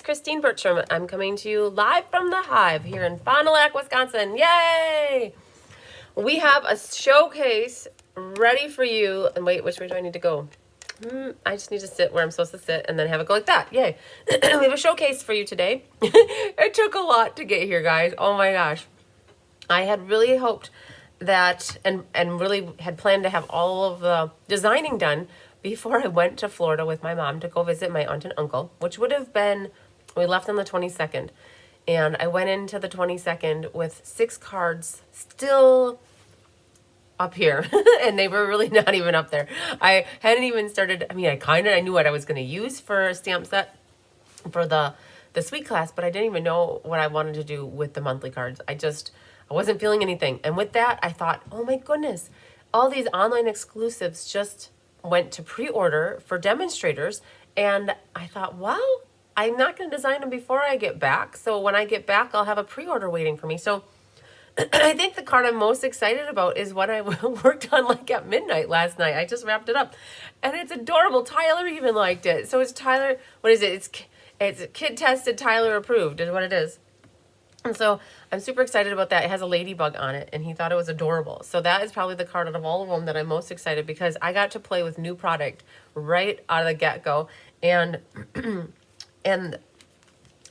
Christine Bertram. I'm coming to you live from the Hive here in Fond du Lac, Wisconsin. Yay! We have a showcase ready for you. And wait, which way do I need to go? I just need to sit where I'm supposed to sit and then have it go like that. Yay. We have a showcase for you today. It took a lot to get here, guys. Oh my gosh. I had really hoped that and really had planned to have all of the designing done before I went to Florida with my mom to go visit my aunt and uncle, which would have been, we left on the 22nd. And I went into the 22nd with 6 cards still up here. And they were really not even up there. I hadn't even started, I knew what I was going to use for a stamp set for the suite class, but I didn't even know what I wanted to do with the monthly cards. I wasn't feeling anything. And with that, I thought, oh my goodness, all these online exclusives just went to pre-order for demonstrators. And I thought, well, I'm not going to design them before I get back. So when I get back, I'll have a pre-order waiting for me. So I think the card I'm most excited about is what I worked on like at midnight last night. I just wrapped it up. And it's adorable. Tyler even liked it. So it's Tyler, what is it? It's kid tested, Tyler approved is what it is. And so I'm super excited about that. It has a ladybug on it, and he thought it was adorable. So that is probably the card out of all of them that I'm most excited because I got to play with new product right out of the get-go. And and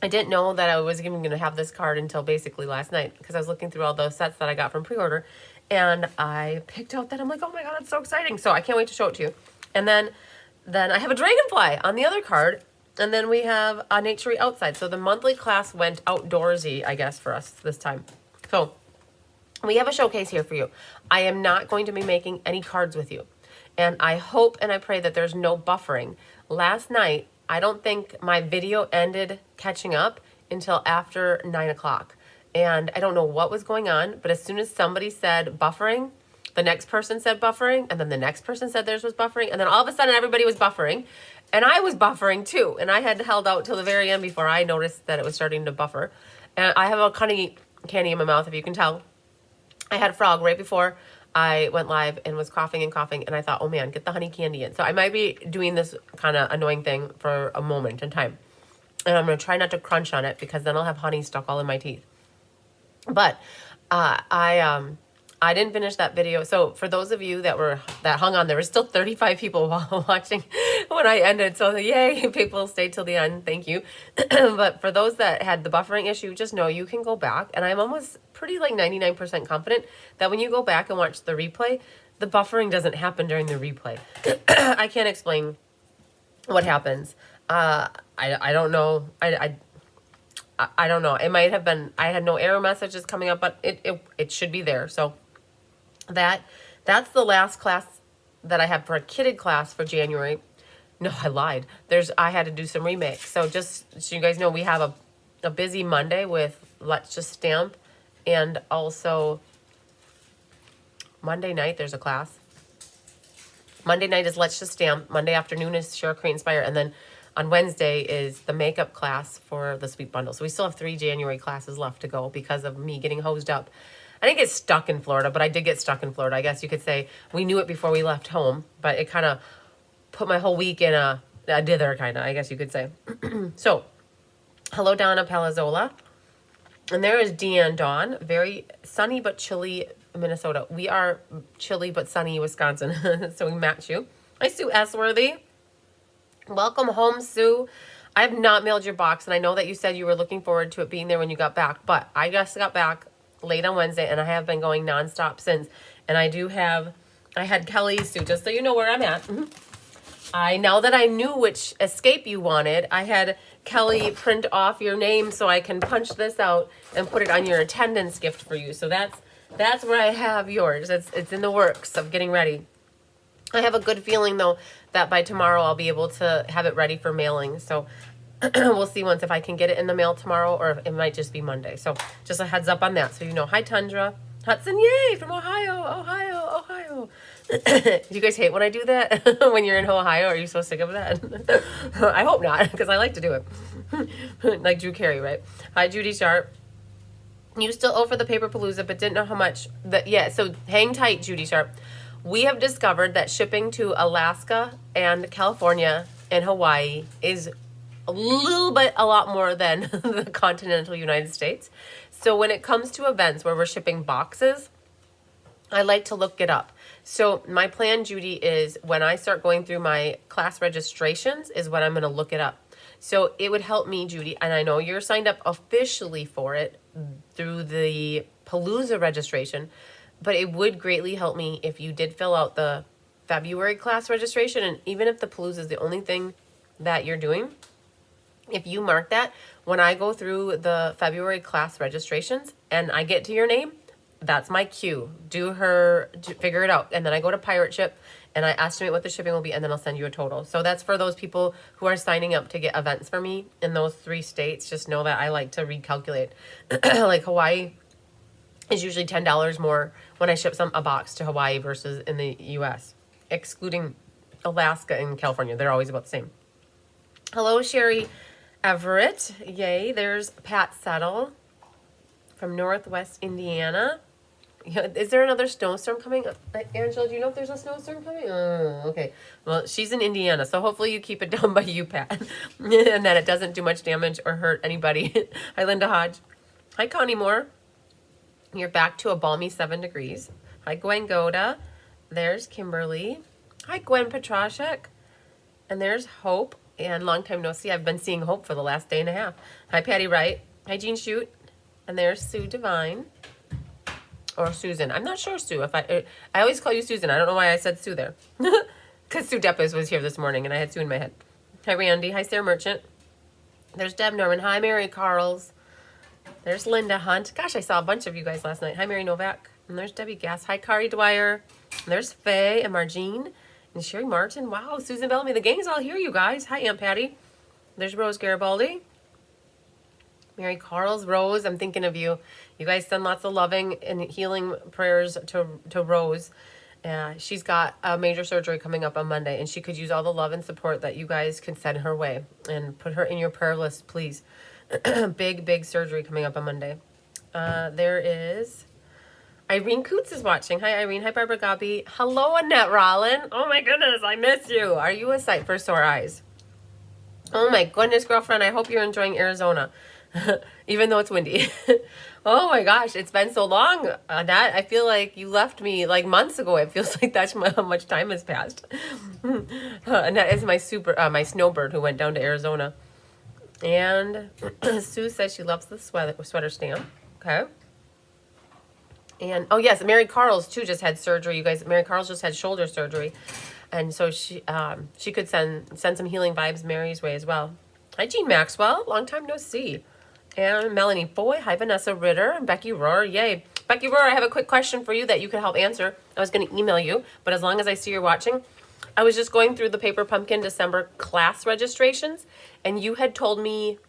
I didn't know that I was even going to have this card until basically last night because I was looking through all those sets that I got from pre-order. And I picked out that. I'm like, oh my God, it's so exciting. So I can't wait to show it to you. And then I have a dragonfly on the other card. And then we have a Naturey Outside. So the monthly class went outdoorsy, I guess, for us this time. So we have a showcase here for you. I am not going to be making any cards with you. And I hope and I pray that there's no buffering. Last night, I don't think my video ended catching up until after 9 o'clock. And I don't know what was going on, but as soon as somebody said buffering, the next person said buffering, and then the next person said theirs was buffering, and then all of a sudden everybody was buffering. And I was buffering too, and I had held out till the very end before I noticed that it was starting to buffer. And I have a candy in my mouth, if you can tell. I had a frog right before I went live and was coughing, and I thought, oh man, get the honey candy in. So I might be doing this kind of annoying thing for a moment in time. And I'm going to try not to crunch on it because then I'll have honey stuck all in my teeth. But I didn't finish that video. So for those of you that hung on, there were still 35 people watching when I ended. So yay, people stayed till the end. Thank you. But for those that had the buffering issue, just know you can go back. And I'm almost pretty like 99% confident that when you go back and watch the replay, the buffering doesn't happen during the replay. I can't explain what happens. I don't know. I don't know. It might have been, I had no error messages coming up, but it should be there. So that's the last class that I have for a kitted class for January. No, I lied. I had to do some remakes. So just so you guys know, we have a busy Monday with Let's Just Stamp, and also Monday night there's a class. Monday night is Let's Just Stamp. Monday afternoon is Share, Create, Inspire, and then on Wednesday is the makeup class for the Sweet Bundle. So we still have 3 January classes left to go because of me getting hosed up. I didn't get stuck in Florida, but I did get stuck in Florida. I guess you could say we knew it before we left home, but it kind of put my whole week in a dither, kind of, I guess you could say. So, hello, Donna Palazzola. And there is Deanne Dawn. Very sunny but chilly Minnesota. We are chilly but sunny Wisconsin, so we match you. Hi, Sue Esworthy. Welcome home, Sue. I have not mailed your box, and I know that you said you were looking forward to it being there when you got back, but I just got back late on Wednesday, and I have been going nonstop since. And I had Kelly, Sue, just so you know where I'm at. Now that I knew which escape you wanted, I had Kelly print off your name so I can punch this out and put it on your attendance gift for you. So that's where I have yours. It's in the works of getting ready. I have a good feeling, though, that by tomorrow I'll be able to have it ready for mailing. So we'll see if I can get it in the mail tomorrow, or it might just be Monday. So just a heads up on that. So you know, hi, Tundra. Hudson, yay, from Ohio. Do you guys hate when I do that? When you're in Ohio? Are you so sick of that? I hope not, because I like to do it. Like Drew Carey, right? Hi, Judy Sharp. You still owe for the paper palooza, but didn't know how much. So hang tight, Judy Sharp. We have discovered that shipping to Alaska and California and Hawaii is a lot more than the continental United States. So when it comes to events where we're shipping boxes, I like to look it up. So my plan, Judy, is when I start going through my class registrations is when I'm going to look it up. So it would help me, Judy, and I know you're signed up officially for it through the Palooza registration, but it would greatly help me if you did fill out the February class registration. And even if the Palooza is the only thing that you're doing, if you mark that, when I go through the February class registrations and I get to your name, that's my cue. Figure it out. And then I go to Pirate Ship and I estimate what the shipping will be, and then I'll send you a total. So that's for those people who are signing up to get events for me in those 3 states. Just know that I like to recalculate. Like Hawaii is usually $10 more when I ship a box to Hawaii versus in the US, excluding Alaska and California. They're always about the same. Hello, Sherry Everett. Yay. There's Pat Settle from Northwest Indiana. Is there another snowstorm coming? Angela, do you know if there's a snowstorm coming? Oh, okay. Well, she's in Indiana, so hopefully you keep it down by you, Pat, and that it doesn't do much damage or hurt anybody. Hi, Linda Hodge. Hi, Connie Moore. You're back to a balmy 7 degrees. Hi, Gwen Goda. There's Kimberly. Hi, Gwen Petrashek. And there's Hope. And long time no see. I've been seeing Hope for the last day and a half. Hi, Patty Wright. Hi, Jean Shute. And there's Sue Devine. Or Susan. I'm not sure, Sue. I always call you Susan. I don't know why I said Sue there. Because Sue Deppes was here this morning and I had Sue in my head. Hi, Randy. Hi, Sarah Merchant. There's Deb Norman. Hi, Mary Carls. There's Linda Hunt. Gosh, I saw a bunch of you guys last night. Hi, Mary Novak. And there's Debbie Gass. Hi, Kari Dwyer. And there's Faye and Margene. And Sherry Martin. Wow, Susan Bellamy. The gang's all here, you guys. Hi, Aunt Patty. There's Rose Garibaldi. Mary Carls, Rose, I'm thinking of you. You guys send lots of loving and healing prayers to Rose. She's got a major surgery coming up on Monday, and she could use all the love and support that you guys can send her way. And put her in your prayer list, please. Big surgery coming up on Monday. There is Irene Coots is watching. Hi, Irene. Hi, Barbara Gobby. Hello, Annette Rollin. Oh, my goodness, I miss you. Are you a sight for sore eyes? Oh, my goodness, girlfriend. I hope you're enjoying Arizona. Even though it's windy. Oh my gosh, it's been so long, Annette. I feel like you left me like months ago. It feels like that's how much time has passed. Annette is my snowbird who went down to Arizona. And Sue says she loves the sweater stamp. Okay. And oh yes, Mary Carls too just had surgery. You guys, Mary Carls just had shoulder surgery, and so she could send some healing vibes Mary's way as well. Hi, Jean Maxwell. Long time no see. And Melanie Foy. Hi, Vanessa Ritter. And Becky Rohr. Yay. Becky Rohr, I have a quick question for you that you can help answer. I was going to email you, but as long as I see you're watching, I was just going through the Paper Pumpkin December class registrations, and you had told me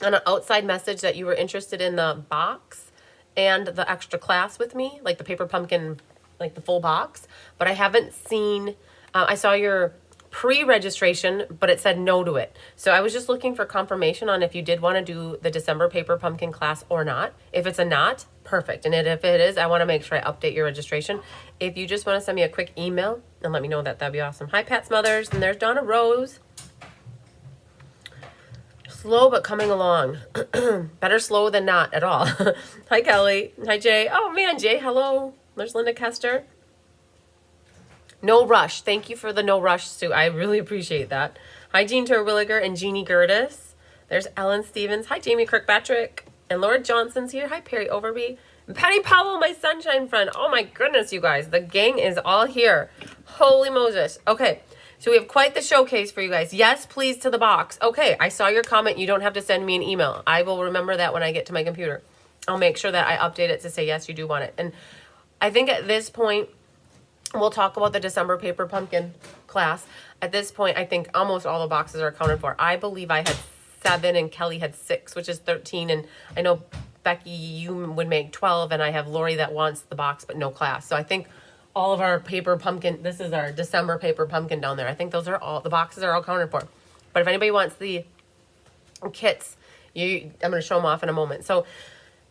on an outside message that you were interested in the box and the extra class with me, like the Paper Pumpkin, like the full box, but I haven't seen, I saw your pre-registration, but it said no to it. So I was just looking for confirmation on if you did want to do the December Paper Pumpkin class or not. If it's a not, perfect. And if it is, I want to make sure I update your registration. If you just want to send me a quick email and let me know that'd be awesome. Hi, Pat Smothers. And there's Donna Rose. Slow but coming along. Better slow than not at all. Hi, Kelly. Hi, Jay. Oh, man, Jay, hello. There's Linda Kester. No rush. Thank you for the no rush, Sue. I really appreciate that. Hi, Jean Terwilliger and Jeannie Gertis. There's Ellen Stevens. Hi, Jamie Kirkpatrick. And Laura Johnson's here. Hi, Perry Overby. And Patty Powell, my sunshine friend. Oh, my goodness, you guys. The gang is all here. Holy Moses. Okay, so we have quite the showcase for you guys. Yes, please, to the box. Okay, I saw your comment. You don't have to send me an email. I will remember that when I get to my computer. I'll make sure that I update it to say, yes, you do want it. And I think at this point, we'll talk about the December Paper Pumpkin class. At this point, I think almost all the boxes are accounted for. I believe I had 7 and Kelly had 6, which is 13. And I know, Becky, you would make 12. And I have Lori that wants the box but no class. So I think all of our Paper Pumpkin, this is our December Paper Pumpkin down there. I think those are all, the boxes are all accounted for. But if anybody wants the kits, I'm going to show them off in a moment. So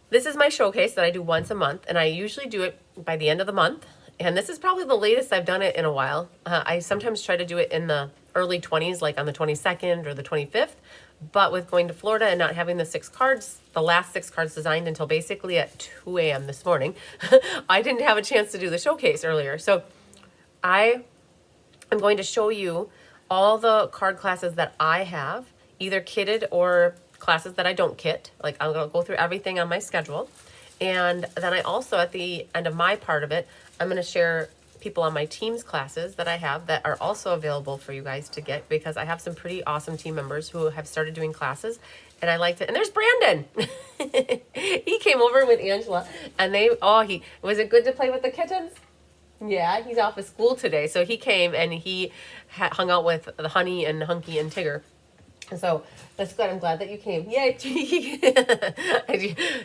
this is my showcase that I do once a month. And I usually do it by the end of the month. And this is probably the latest I've done it in a while. I sometimes try to do it in the early 20s, like on the 22nd or the 25th. But with going to Florida and not having the 6 cards, the last 6 cards designed until basically at 2 a.m. this morning, I didn't have a chance to do the showcase earlier. So I am going to show you all the card classes that I have, either kitted or classes that I don't kit. Like, I'm going to go through everything on my schedule. And then I also, at the end of my part of it, I'm going to share people on my team's classes that I have that are also available for you guys to get, because I have some pretty awesome team members who have started doing classes, and I like to. And there's Brandon. He came over with Angela, and was it good to play with the kittens? Yeah, he's off of school today, so he came and he hung out with the Honey and Hunky and Tigger. So that's good. I'm glad that you came. Yay!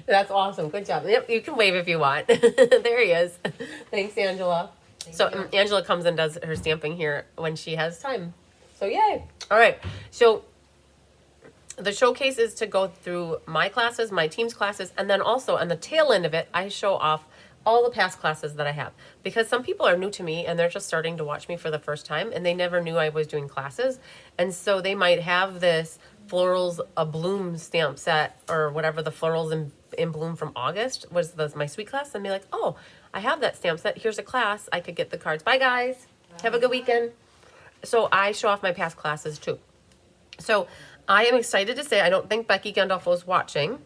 That's awesome. Good job. Yep, you can wave if you want. There he is. Thanks, Angela. Angela comes and does her stamping here when she has time. So yay! All right. So the showcase is to go through my classes, my team's classes, and then also on the tail end of it, I show off all the past classes that I have, because some people are new to me and they're just starting to watch me for the first time and they never knew I was doing classes. And so they might have this Florals a Bloom stamp set, or whatever, the Florals in Bloom from August was my sweet class, and be like, oh, I have that stamp set. Here's a class. I could get the cards. Bye, guys. Have a good weekend. So I show off my past classes too. So I am excited to say, I don't think Becky Gandolfo is watching,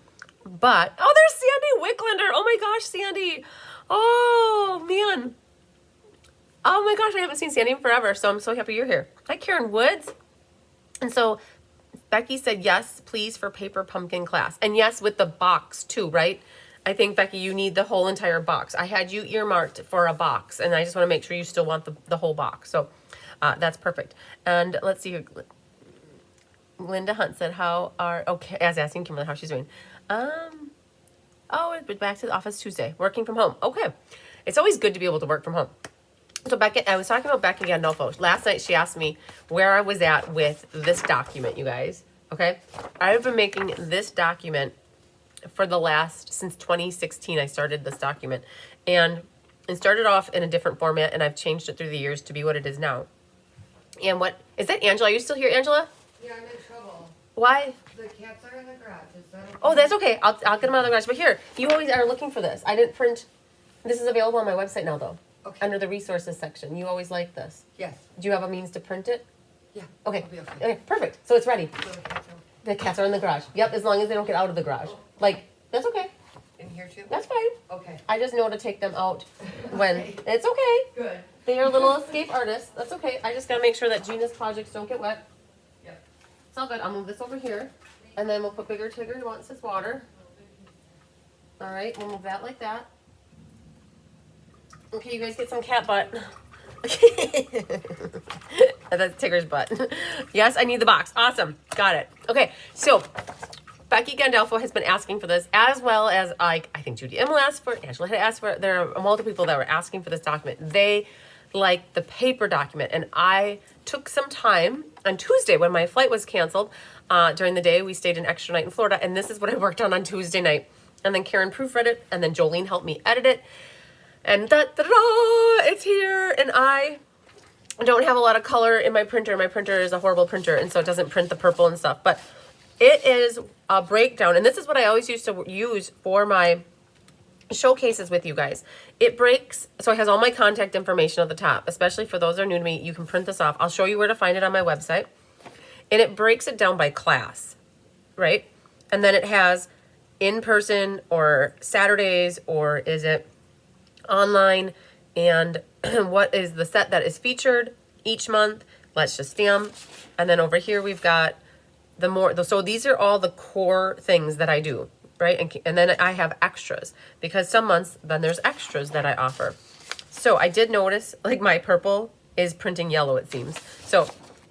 but, oh, there's Sandy Wicklander. Oh my gosh, Sandy. Oh, man. Oh my gosh, I haven't seen Sandy in forever, so I'm so happy you're here. Hi, Karen Woods. And so Becky said, yes, please, for paper pumpkin class. And yes, with the box too, right? I think, Becky, you need the whole entire box. I had you earmarked for a box, and I just want to make sure you still want the whole box. So that's perfect. And let's see here. Linda Hunt said, okay, I was asking Kimberly how she's doing. Back to the office Tuesday, working from home. Okay. It's always good to be able to work from home. So I was talking about Becky Gandolfo. Last night she asked me where I was at with this document, you guys. Okay. I've been making this document since 2016. I started this document, and it started off in a different format, and I've changed it through the years to be what it is now. And what is that, Angela? Are you still here, Angela? Yeah, I'm in trouble. Why? The cats are in the garage. Is that okay? Oh, that's okay. I'll get them out of the garage. But here, you always are looking for this. I didn't print. This is available on my website now, though. Okay. Under the resources section. You always like this. Yes. Do you have a means to print it? Yeah. Okay. It'll be okay. Okay, perfect. So it's ready. So the cats are The cats are in the garage. Yep, as long as they don't get out of the garage. Like, that's okay. in here too? That's fine. Okay. I just know to take them out when Okay. it's okay. Good. They are little escape artists. That's okay. I just gotta make sure that Gina's projects don't get wet. Yep. It's all good. I'll move this over here. And then we'll put Bigger Tigger wants his water. Alright, we'll move that like that. Okay, you guys get some cat butt. That's Tigger's butt. Yes, I need the box. Awesome. Got it. Okay, so Becky Gandolfo has been asking for this, as well as I think Judy Immel asked for it, Angela had asked for it. There are multiple people that were asking for this document. They like the paper document, and I took some time on Tuesday when my flight was canceled. During the day, we stayed an extra night in Florida, and this is what I worked on Tuesday night. And then Karen proofread it, and then Jolene helped me edit it. And it's here, and I don't have a lot of color in my printer. My printer is a horrible printer, and so it doesn't print the purple and stuff. But it is a breakdown, and this is what I always used to use for my showcases with you guys. It breaks, so it has all my contact information at the top, especially for those that are new to me. You can print this off. I'll show you where to find it on my website. And it breaks it down by class, right? And then it has in-person or Saturdays, or is it online, and what is the set that is featured each month. Let's just stamp. And then over here we've got so these are all the core things that I do, right? And then I have extras, because some months then there's extras that I offer. So I did notice, like, my purple is printing yellow, it seems. So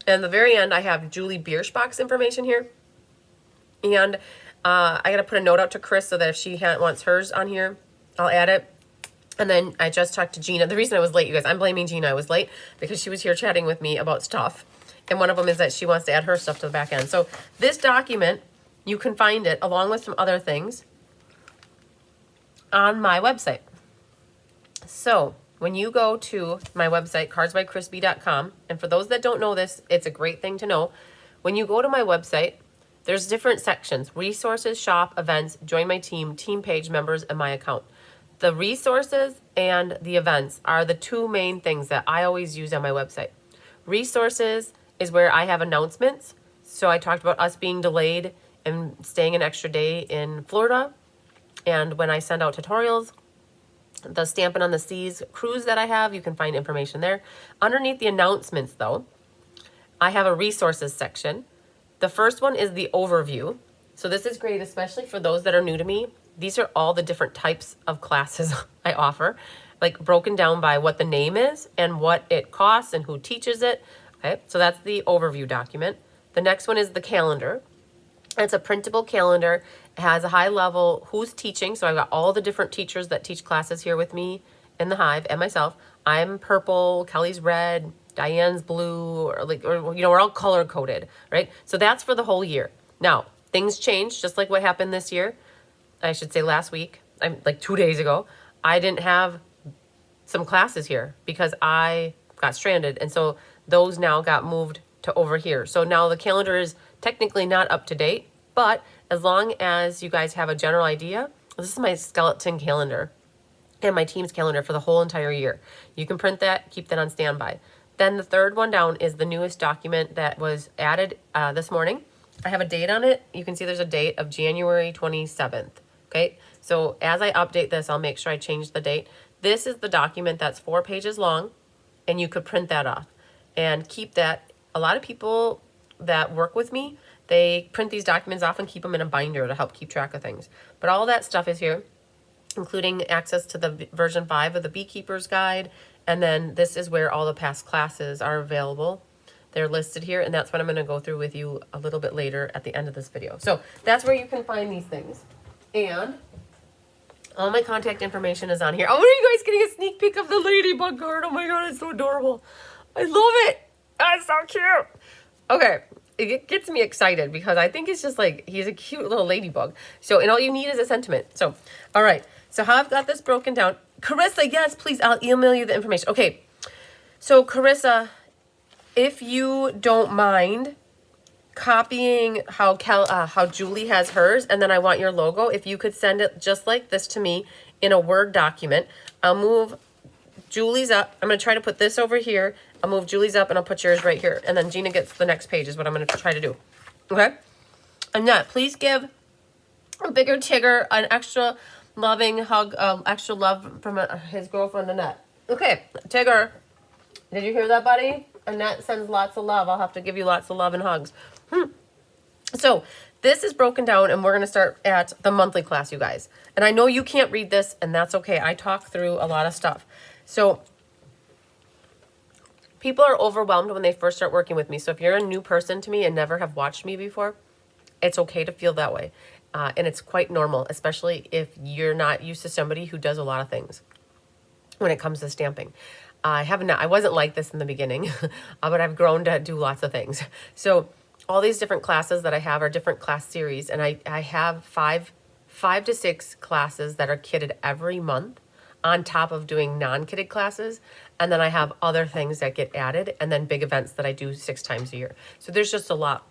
in the very end, I have Julie Bierschbach's information here. And I got to put a note out to Chris so that if she wants hers on here, I'll add it. And then I just talked to Gina. The reason I was late, you guys, I'm blaming Gina. I was late because she was here chatting with me about stuff. And one of them is that she wants to add her stuff to the back end. So this document, you can find it along with some other things on my website. So when you go to my website, cardsbycrispy.com, and for those that don't know this, it's a great thing to know. When you go to my website, there's different sections: resources, shop, events, join my team, team page, members, and my account. The resources and the events are the two main things that I always use on my website. Resources is where I have announcements. So I talked about us being delayed and staying an extra day in Florida. And when I send out tutorials, the Stampin' on the Seas cruise that I have, you can find information there. Underneath the announcements, though, I have a resources section. The first one is the overview. So this is great, especially for those that are new to me. These are all the different types of classes I offer, like broken down by what the name is and what it costs and who teaches it. Okay, so that's the overview document. The next one is the calendar. It's a printable calendar. It has a high level who's teaching. So I've got all the different teachers that teach classes here with me in the Hive and myself. I'm purple, Kelly's red, Diane's blue, or we're all color coded, right? So that's for the whole year. Now, things change, just like what happened this year. I should say last week, like 2 days ago, I didn't have some classes here because I got stranded. And so those now got moved to over here. So now the calendar is technically not up to date, but as long as you guys have a general idea, this is my skeleton calendar and my team's calendar for the whole entire year. You can print that, keep that on standby. Then the third one down is the newest document that was added this morning. I have a date on it. You can see there's a date of January 27th. Okay, so as I update this, I'll make sure I change the date. This is the document that's 4 pages long, and you could print that off and keep that. A lot of people that work with me, they print these documents off and keep them in a binder to help keep track of things. But all that stuff is here, including access to the version 5 of the Beekeeper's Guide. And then this is where all the past classes are available. They're listed here, and that's what I'm going to go through with you a little bit later at the end of this video. So that's where you can find these things. And all my contact information is on here. Oh, are you guys getting a sneak peek of the ladybug card? Oh my god, it's so adorable. I love it. That's so cute. Okay, it gets me excited because I think it's just like, he's a cute little ladybug. So, and all you need is a sentiment. So, all right. So how I've got this broken down. Carissa, yes, please, I'll email you the information. Okay, so Carissa, if you don't mind copying how Julie has hers, and then I want your logo, if you could send it just like this to me in a Word document. I'll move Julie's up. I'm going to try to put this over here. I'll move Julie's up and I'll put yours right here. And then Gina gets the next page is what I'm going to try to do. Okay? Annette, please give a bigger Tigger an extra loving hug, extra love from his girlfriend, Annette. Okay, Tigger, did you hear that, buddy? Annette sends lots of love. I'll have to give you lots of love and hugs. So this is broken down, and we're going to start at the monthly class, you guys. And I know you can't read this, and that's okay. I talk through a lot of stuff. So people are overwhelmed when they first start working with me. So if you're a new person to me and never have watched me before, it's okay to feel that way. And it's quite normal, especially if you're not used to somebody who does a lot of things when it comes to stamping. I wasn't like this in the beginning, but I've grown to do lots of things. So all these different classes that I have are different class series, and I have five to six classes that are kitted every month on top of doing non-kitted classes. And then I have other things that get added, and then big events that I do 6 times a year. So there's just a lot.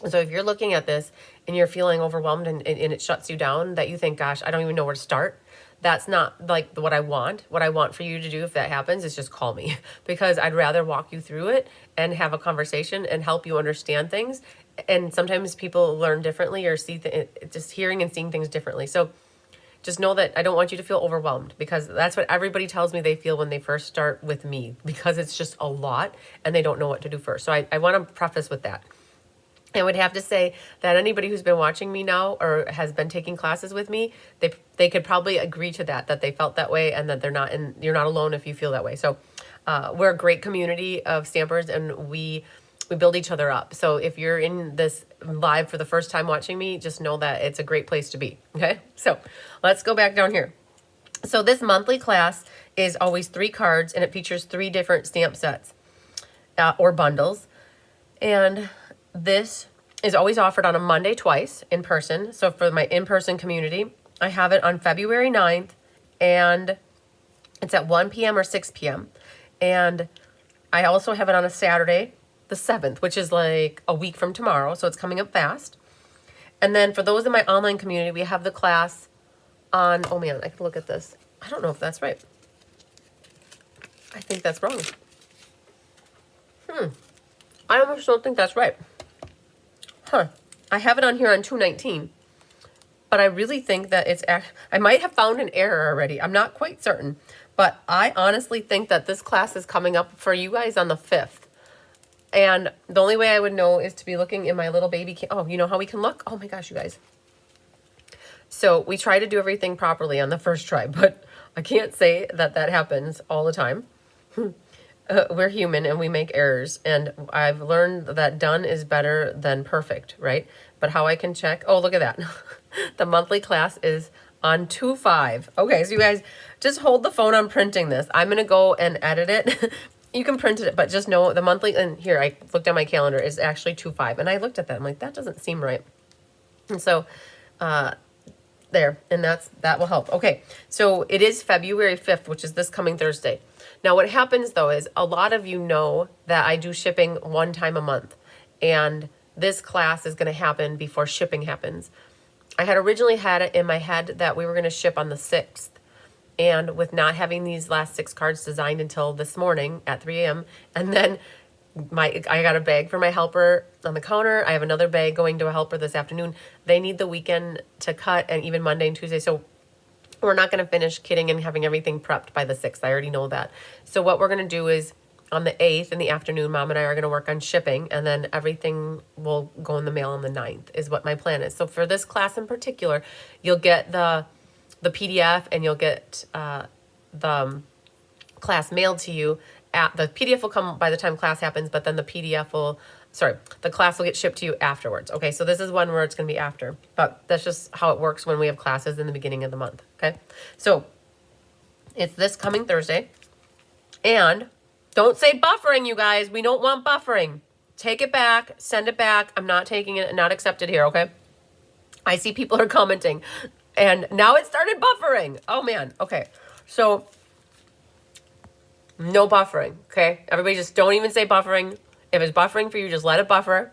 So if you're looking at this and you're feeling overwhelmed and it shuts you down, that you think, gosh, I don't even know where to start, that's not like what I want. What I want for you to do if that happens is just call me, because I'd rather walk you through it and have a conversation and help you understand things. And sometimes people learn differently or see just hearing and seeing things differently. So just know that I don't want you to feel overwhelmed, because that's what everybody tells me they feel when they first start with me, because it's just a lot and they don't know what to do first. So I want to preface with that. I would have to say that anybody who's been watching me now or has been taking classes with me, they could probably agree to that they felt that way, and that you're not alone if you feel that way. So we're a great community of stampers, and we build each other up. So if you're in this live for the first time watching me, just know that it's a great place to be. Okay, so let's go back down here. So this monthly class is always 3 cards, and it features 3 different stamp sets or bundles. And this is always offered on a Monday twice in person. So for my in-person community, I have it on February 9th and It's at 1 p.m. or 6 p.m. And I also have it on a Saturday, the 7th, which is like a week from tomorrow. So it's coming up fast. And then for those in my online community, we have the class on, oh man, I can look at this. I don't know if that's right. I think that's wrong. I almost don't think that's right. I have it on here on 2/19, but I really think that it's, I might have found an error already. I'm not quite certain, but I honestly think that this class is coming up for you guys on the 5th. And the only way I would know is to be looking in my little baby, oh, you know how we can look? Oh my gosh, you guys. So we try to do everything properly on the first try, but I can't say that that happens all the time. We're human and we make errors, and I've learned that done is better than perfect, right? But how I can check, oh, look at that. The monthly class is on 2/5. Okay, so you guys just hold the phone on printing this. I'm going to go and edit it. You can print it, but just know the monthly, and here, I looked at my calendar, is actually 2/5. And I looked at that, I'm like, that doesn't seem right. And so, there, and that will help. Okay, so it is February 5th, which is this coming Thursday. Now what happens though is a lot of you know that I do shipping one time a month, and this class is going to happen before shipping happens. I had originally had it in my head that we were going to ship on the 6th, and with not having these last 6 cards designed until this morning at 3 a.m. and then I got a bag for my helper on the counter. I have another bag going to a helper this afternoon. They need the weekend to cut, and even Monday and Tuesday. So we're not going to finish kitting and having everything prepped by the 6th. I already know that. So what we're going to do is on the 8th in the afternoon, Mom and I are going to work on shipping, and then everything will go in the mail on the 9th is what my plan is. So for this class in particular, you'll get the PDF, and you'll get the class mailed to you. The PDF will come by the time class happens, but then the class will get shipped to you afterwards. Okay, so this is one where it's going to be after, but that's just how it works when we have classes in the beginning of the month. Okay, so it's this coming Thursday, and don't say buffering, you guys. We don't want buffering. Take it back, send it back. I'm not taking it, not accepted here. Okay, I see people are commenting, and now it started buffering. Oh man. Okay, so no buffering, okay? Everybody just don't even say buffering. If it's buffering for you, just let it buffer.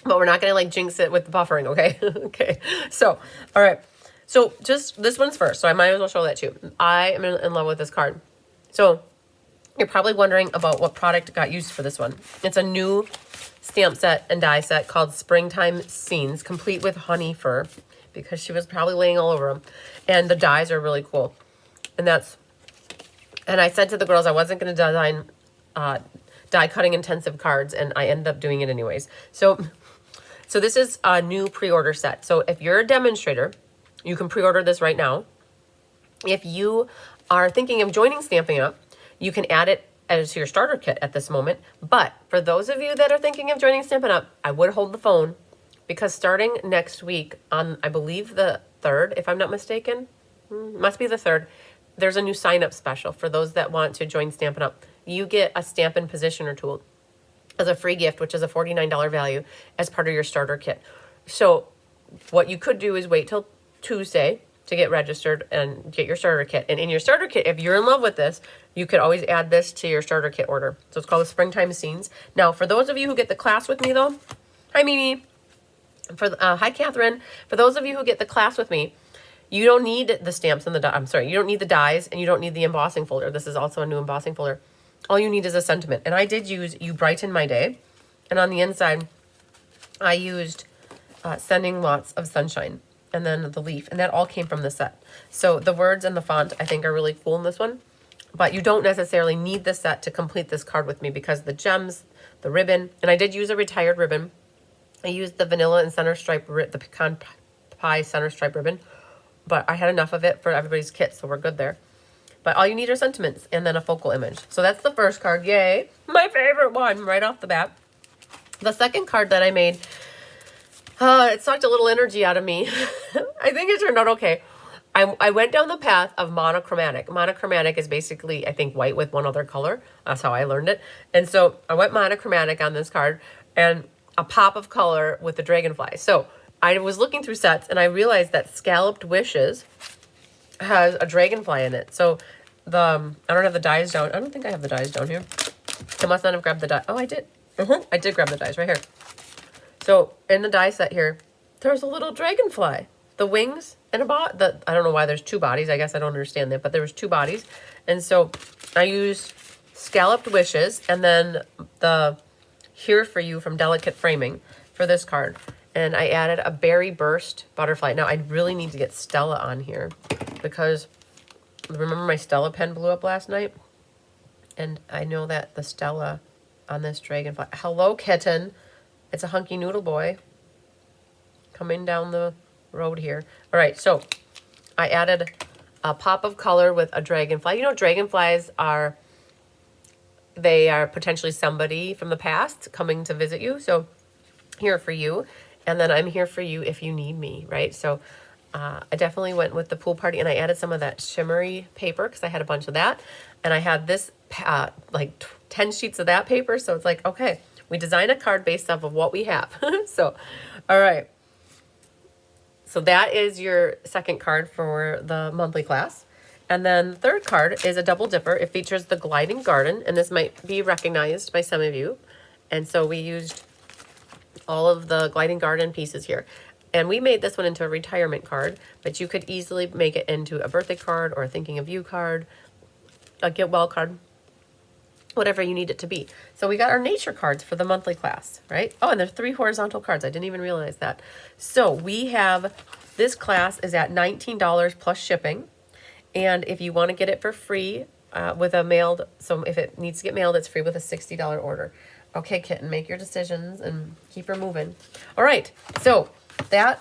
But we're not going to like jinx it with the buffering, okay? Okay, so, all right. So just this one's first, so I might as well show that too. I am in love with this card. So you're probably wondering about what product got used for this one. It's a new stamp set and die set called Springtime Scenes, complete with honey fur, because she was probably laying all over them. And the dies are really cool. And I said to the girls I wasn't going to design die cutting intensive cards, and I ended up doing it anyways. So this is a new pre-order set. So if you're a demonstrator, you can pre-order this right now. If you are thinking of joining Stampin' Up, you can add it as your starter kit at this moment. But for those of you that are thinking of joining Stampin' Up, I would hold the phone, because starting next week on, I believe, the 3rd, if I'm not mistaken, must be the 3rd, there's a new sign-up special for those that want to join Stampin' Up. You get a Stampin' Positioner tool as a free gift, which is a $49 value as part of your starter kit. So what you could do is wait till Tuesday to get registered and get your starter kit. And in your starter kit, if you're in love with this, you could always add this to your starter kit order. So it's called the Springtime Scenes. Now, for those of you who get the class with me, though, hi, Mimi. Hi, Catherine. For those of you who get the class with me, you don't need the stamps and you don't need the dies, and you don't need the embossing folder. This is also a new embossing folder. All you need is a sentiment. And I did use You Brighten My Day. And on the inside, I used Sending Lots of Sunshine, and then the leaf. And that all came from the set. So the words and the font, I think, are really cool in this one. But you don't necessarily need the set to complete this card with me, because the gems, the ribbon, and I did use a retired ribbon. I used the vanilla and center stripe, the pecan pie center stripe ribbon. But I had enough of it for everybody's kit, so we're good there. But all you need are sentiments and then a focal image. So that's the first card. Yay. My favorite one right off the bat. The second card that I made, it sucked a little energy out of me. I think it turned out okay. I went down the path of monochromatic. Monochromatic is basically, I think, white with one other color. That's how I learned it. And so I went monochromatic on this card, and a pop of color with the dragonfly. So I was looking through sets, and I realized that Scalloped Wishes has a dragonfly in it. So I don't have the dies down. I don't think I have the dies down here. I must not have grabbed the die. Oh, I did. I did grab the dies right here. So in the die set here, there's a little dragonfly. The wings and a bot. I don't know why there's two bodies. I guess I don't understand that, but there was two bodies. And so I used Scalloped Wishes and then the Here For You from Delicate Framing for this card. And I added a Berry Burst butterfly. Now I really need to get Stella on here because remember my Stella pen blew up last night? And I know that the Stella on this dragonfly. Hello, kitten. It's a hunky noodle boy coming down the road here. All right, so I added a pop of color with a dragonfly. You know, dragonflies are, they are potentially somebody from the past coming to visit you. So here for you. And then I'm here for you if you need me, right? So I definitely went with the pool party, and I added some of that shimmery paper because I had a bunch of that. And I had this, like 10 sheets of that paper. So it's like, okay, we design a card based off of what we have. So, all right. So that is your second card for the monthly class. And then the third card is a double dipper. It features the gliding garden, and this might be recognized by some of you. And so we used all of the gliding garden pieces here. And we made this one into a retirement card, but you could easily make it into a birthday card or a thinking of you card, a get well card, whatever you need it to be. So we got our nature cards for the monthly class, right? Oh, and there's 3 horizontal cards. I didn't even realize that. So we have, this class is at $19 plus shipping. And if you want to get it for free with a mailed, so if it needs to get mailed, it's free with a $60 order. Okay, kitten, make your decisions and keep her moving. All right, so that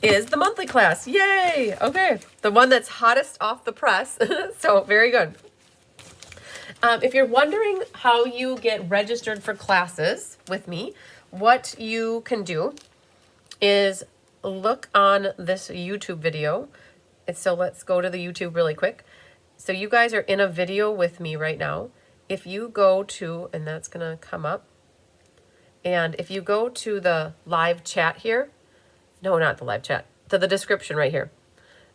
is the monthly class. Yay! Okay, the one that's hottest off the press. So very good. If you're wondering how you get registered for classes with me, what you can do is look on this YouTube video. And so let's go to the YouTube really quick. So you guys are in a video with me right now. If you go to, and that's going to come up, and if you go to the live chat here, no, not the live chat, to the description right here,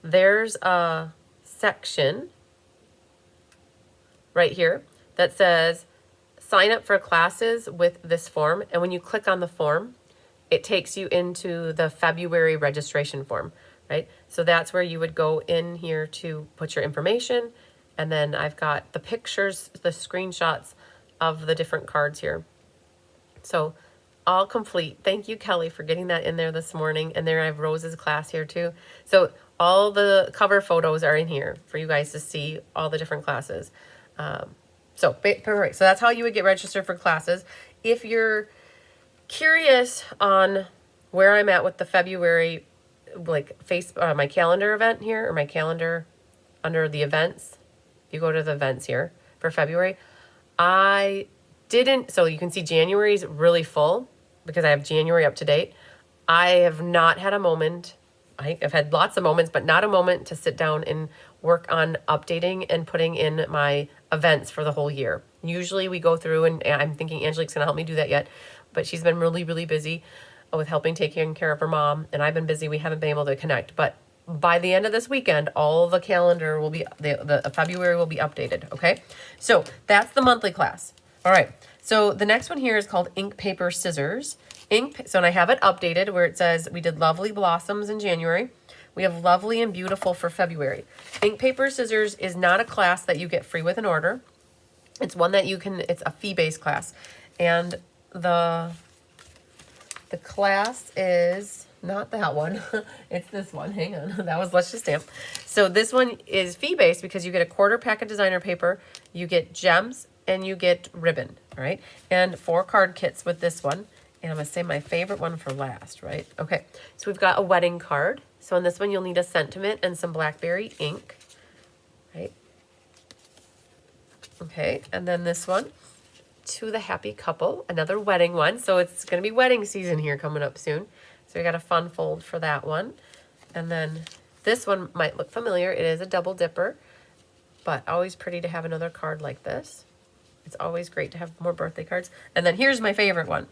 there's a section right here that says sign up for classes with this form. And when you click on the form, it takes you into the February registration form, right? So that's where you would go in here to put your information. And then I've got the pictures, the screenshots of the different cards here. So all complete. Thank you, Kelly, for getting that in there this morning. And there I have Rose's class here too. So all the cover photos are in here for you guys to see all the different classes. So that's how you would get registered for classes. If you're curious on where I'm at with the February, like my calendar event here, or my calendar under the events, if you go to the events here for February, so you can see January is really full because I have January up to date. I have not had a moment. I've had lots of moments, but not a moment to sit down and work on updating and putting in my events for the whole year. Usually we go through, and I'm thinking Angelique's going to help me do that yet, but she's been really, really busy with helping taking care of her mom, and I've been busy. We haven't been able to connect, but by the end of this weekend, all the calendar will be, the February will be updated, okay? So that's the monthly class. All right, so the next one here is called Ink, Paper, Scissors. So and I have it updated where it says we did Lovely Blossoms in January. We have Lovely and Beautiful for February. Ink, Paper, Scissors is not a class that you get free with an order. It's one that you can, it's a fee-based class. And the class is not that one. It's this one. Hang on. That was Let's Just Stamp. So this one is fee-based because you get a quarter pack of designer paper, you get gems, and you get ribbon, right? And 4 card kits with this one. And I'm going to say my favorite one for last, right? Okay, so we've got a wedding card. So in this one, you'll need a sentiment and some blackberry ink, right? Okay, and then this one, To the Happy Couple, another wedding one. So it's going to be wedding season here coming up soon. So we got a fun fold for that one. And then this one might look familiar. It is a double dipper, but always pretty to have another card like this. It's always great to have more birthday cards. And then here's my favorite one.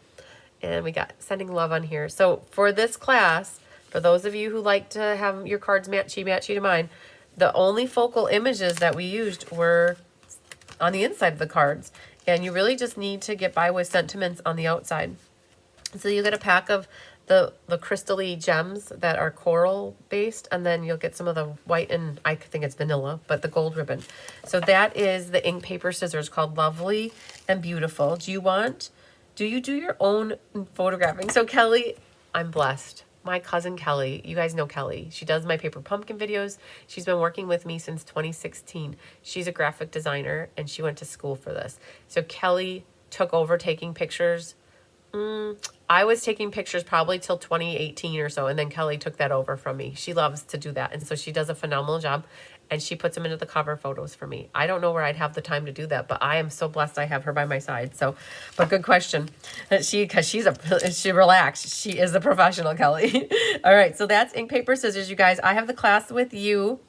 And we got Sending Love on here. So for this class, for those of you who like to have your cards matchy to mine, the only focal images that we used were on the inside of the cards. And you really just need to get by with sentiments on the outside. So you get a pack of the crystally gems that are coral based, and then you'll get some of the white, and I think it's vanilla, but the gold ribbon. So that is the ink, paper, scissors called Lovely and Beautiful. Do you do your own photographing? So Kelly, I'm blessed. My cousin Kelly, you guys know Kelly. She does my paper pumpkin videos. She's been working with me since 2016. She's a graphic designer and she went to school for this. So Kelly took over taking pictures. I was taking pictures probably till 2018 or so, and then Kelly took that over from me. She loves to do that, and so she does a phenomenal job, and she puts them into the cover photos for me. I don't know where I'd have the time to do that, but I am so blessed I have her by my side. So, but good question. She relaxed. She is a professional, Kelly. All right, so that's ink, paper, scissors, you guys. I have the class with you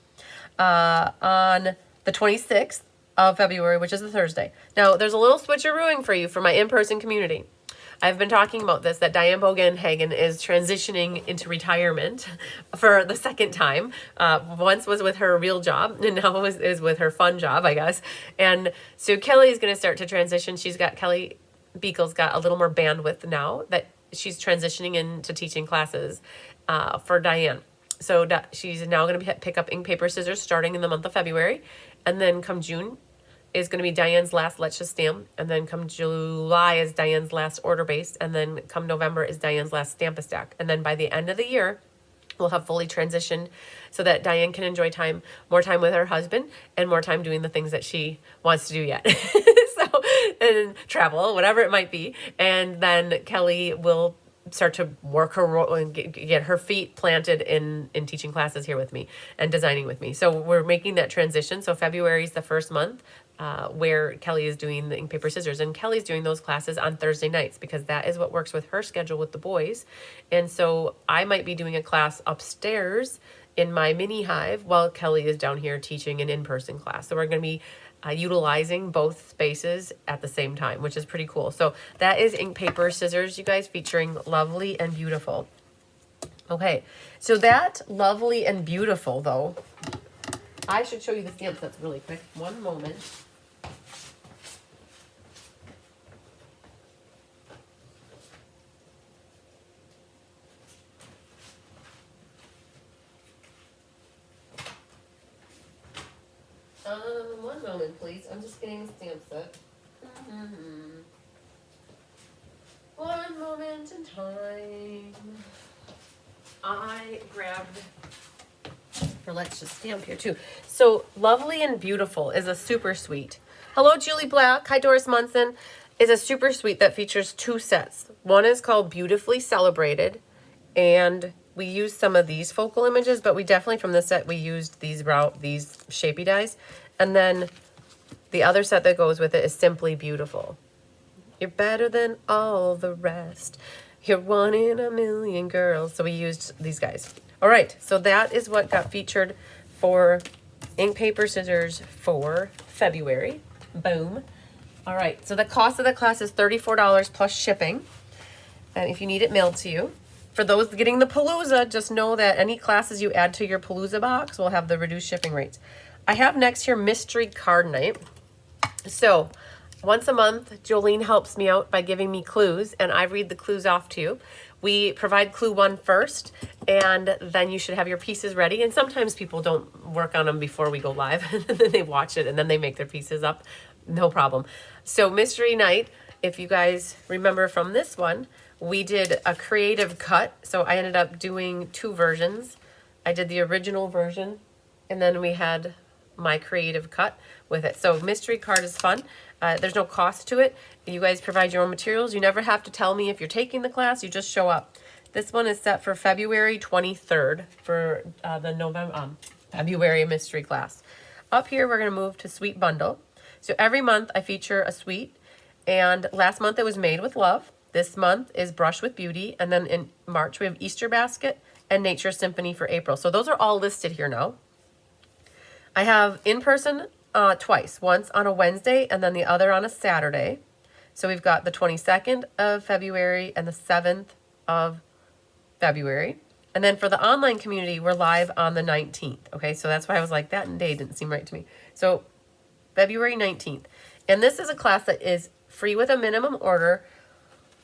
on the 26th of February, which is a Thursday. Now, there's a little switcherooing for you for my in-person community. I've been talking about this, that Diane Bogenhagen is transitioning into retirement for the second time. Once was with her real job, and now is with her fun job, I guess. And so Kelly is going to start to transition. Kelly Beekle's got a little more bandwidth now that she's transitioning into teaching classes for Diane. So she's now going to pick up ink, paper, scissors starting in the month of February. And then come June is going to be Diane's last Let's Just Stamp, and then come July is Diane's last Order Based, and then come November is Diane's last Stamp-a-Stack. And then by the end of the year, we'll have fully transitioned so that Diane can enjoy more time with her husband, and more time doing the things that she wants to do yet. So, and travel, whatever it might be. And then Kelly will start to work her role and get her feet planted in teaching classes here with me and designing with me. So we're making that transition. So February is the first month where Kelly is doing the ink, paper, scissors, and Kelly's doing those classes on Thursday nights because that is what works with her schedule with the boys. And so I might be doing a class upstairs in my mini hive while Kelly is down here teaching an in-person class. So we're going to be utilizing both spaces at the same time, which is pretty cool. So that is ink, paper, scissors, you guys, featuring Lovely and Beautiful. Okay, so that Lovely and Beautiful, though, I should show you the stamp sets really quick. One moment. One moment, please. I'm just getting the stamp set. One moment in time. I grabbed, or let's just stamp here too. So Lovely and Beautiful is a super sweet. Hello, Julie Black. Hi, Doris Munson. Is a super sweet that features two sets. One is called Beautifully Celebrated, and we used some of these focal images, but we definitely from this set we used these shapey dies. And then the other set that goes with it is Simply Beautiful. You're better than all the rest. You're one in a million girls. So we used these guys. All right, so that is what got featured for ink, paper, scissors for February. Boom. All right, so the cost of the class is $34 plus shipping. And if you need it mailed to you. For those getting the Palooza, just know that any classes you add to your Palooza box will have the reduced shipping rates. I have next here Mystery Card Night. So once a month, Jolene helps me out by giving me clues, and I read the clues off to you. We provide clue 1 first, and then you should have your pieces ready. And sometimes people don't work on them before we go live, and then they watch it, and then they make their pieces up. No problem. So Mystery Night, if you guys remember from this one, we did a creative cut. So I ended up doing 2 versions. I did the original version, and then we had my creative cut with it. So mystery card is fun. There's no cost to it. You guys provide your own materials. You never have to tell me if you're taking the class. You just show up. This one is set for February 23rd for the February mystery class. Up here, we're going to move to Sweet Bundle. So every month I feature a sweet, and last month it was Made with Love. This month is Brush with Beauty, and then in March we have Easter Basket and Nature Symphony for April. So those are all listed here now. I have in person twice, once on a Wednesday and then the other on a Saturday. So we've got the 22nd of February and the 7th of February. And then for the online community, we're live on the 19th. Okay, so that's why I was like, that day didn't seem right to me. So February 19th. And this is a class that is free with a minimum order,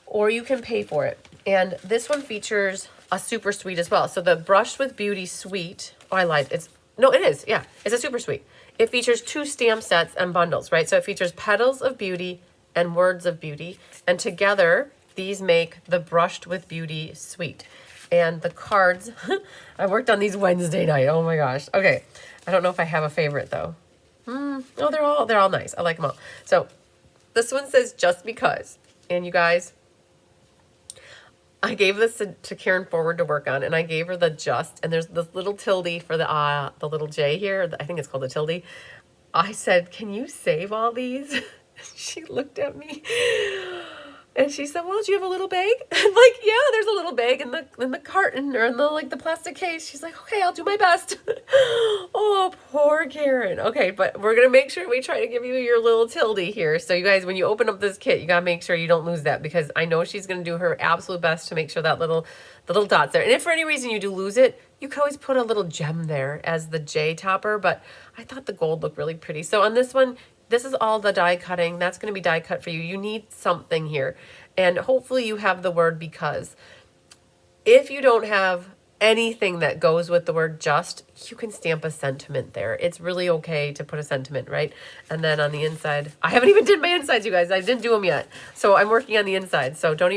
or you can pay for it. And this one features a super suite as well. So the Brushed with Beauty suite, oh, I lied. It is. Yeah, it's a super suite. It features 2 stamp sets and bundles, right? So it features Petals of Beauty and Words of Beauty. And together, these make the Brushed with Beauty suite. And the cards, I worked on these Wednesday night. Oh my gosh. Okay. I don't know if I have a favorite though. Oh, they're all nice. I like them all. So this one says Just Because. And you guys, I gave this to Karen Forward to work on, and I gave her the just, and there's this little tilde for the little J here. I think it's called a tilde. I said, can you save all these? She looked at me and she said, well, do you have a little bag? I'm like, yeah, there's a little bag in the carton or in the plastic case. She's like, okay, I'll do my best. Oh, poor Karen. Okay, but we're going to make sure we try to give you your little tilde here. So you guys, when you open up this kit, you got to make sure you don't lose that, because I know she's going to do her absolute best to make sure that the little dot's there. And if for any reason you do lose it, you can always put a little gem there as the J topper, but I thought the gold looked really pretty. So on this one, this is all the die cutting. That's going to be die cut for you. You need something here. And hopefully you have the word because. If you don't have anything that goes with the word just, you can stamp a sentiment there. It's really okay to put a sentiment, right? And then on the inside, I haven't even did my insides, you guys. I didn't do them yet. So I'm working on the inside. So don't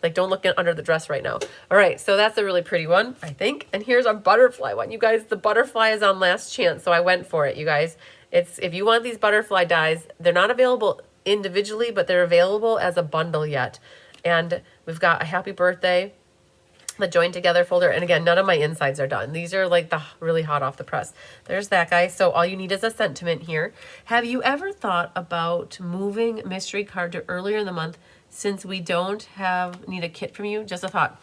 look under the dress right now. All right, so that's a really pretty one, I think. And here's our butterfly one. You guys, the butterfly is on last chance, so I went for it, you guys. If you want these butterfly dies, they're not available individually, but they're available as a bundle yet. And we've got a happy birthday, the joined together folder. And again, none of my insides are done. These are like the really hot off the press. There's that guy. So all you need is a sentiment here. Have you ever thought about moving mystery card to earlier in the month since we don't need a kit from you? Just a thought.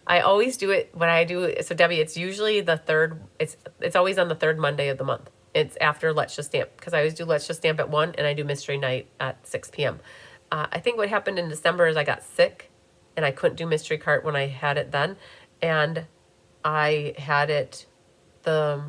I always do it when I do. So Debbie, it's usually the third. It's always on the third Monday of the month. It's after Let's Just Stamp, because I always do Let's Just Stamp at 1 and I do Mystery Night at 6 p.m. I think what happened in December is I got sick and I couldn't do Mystery Cart when I had it then, and I had it the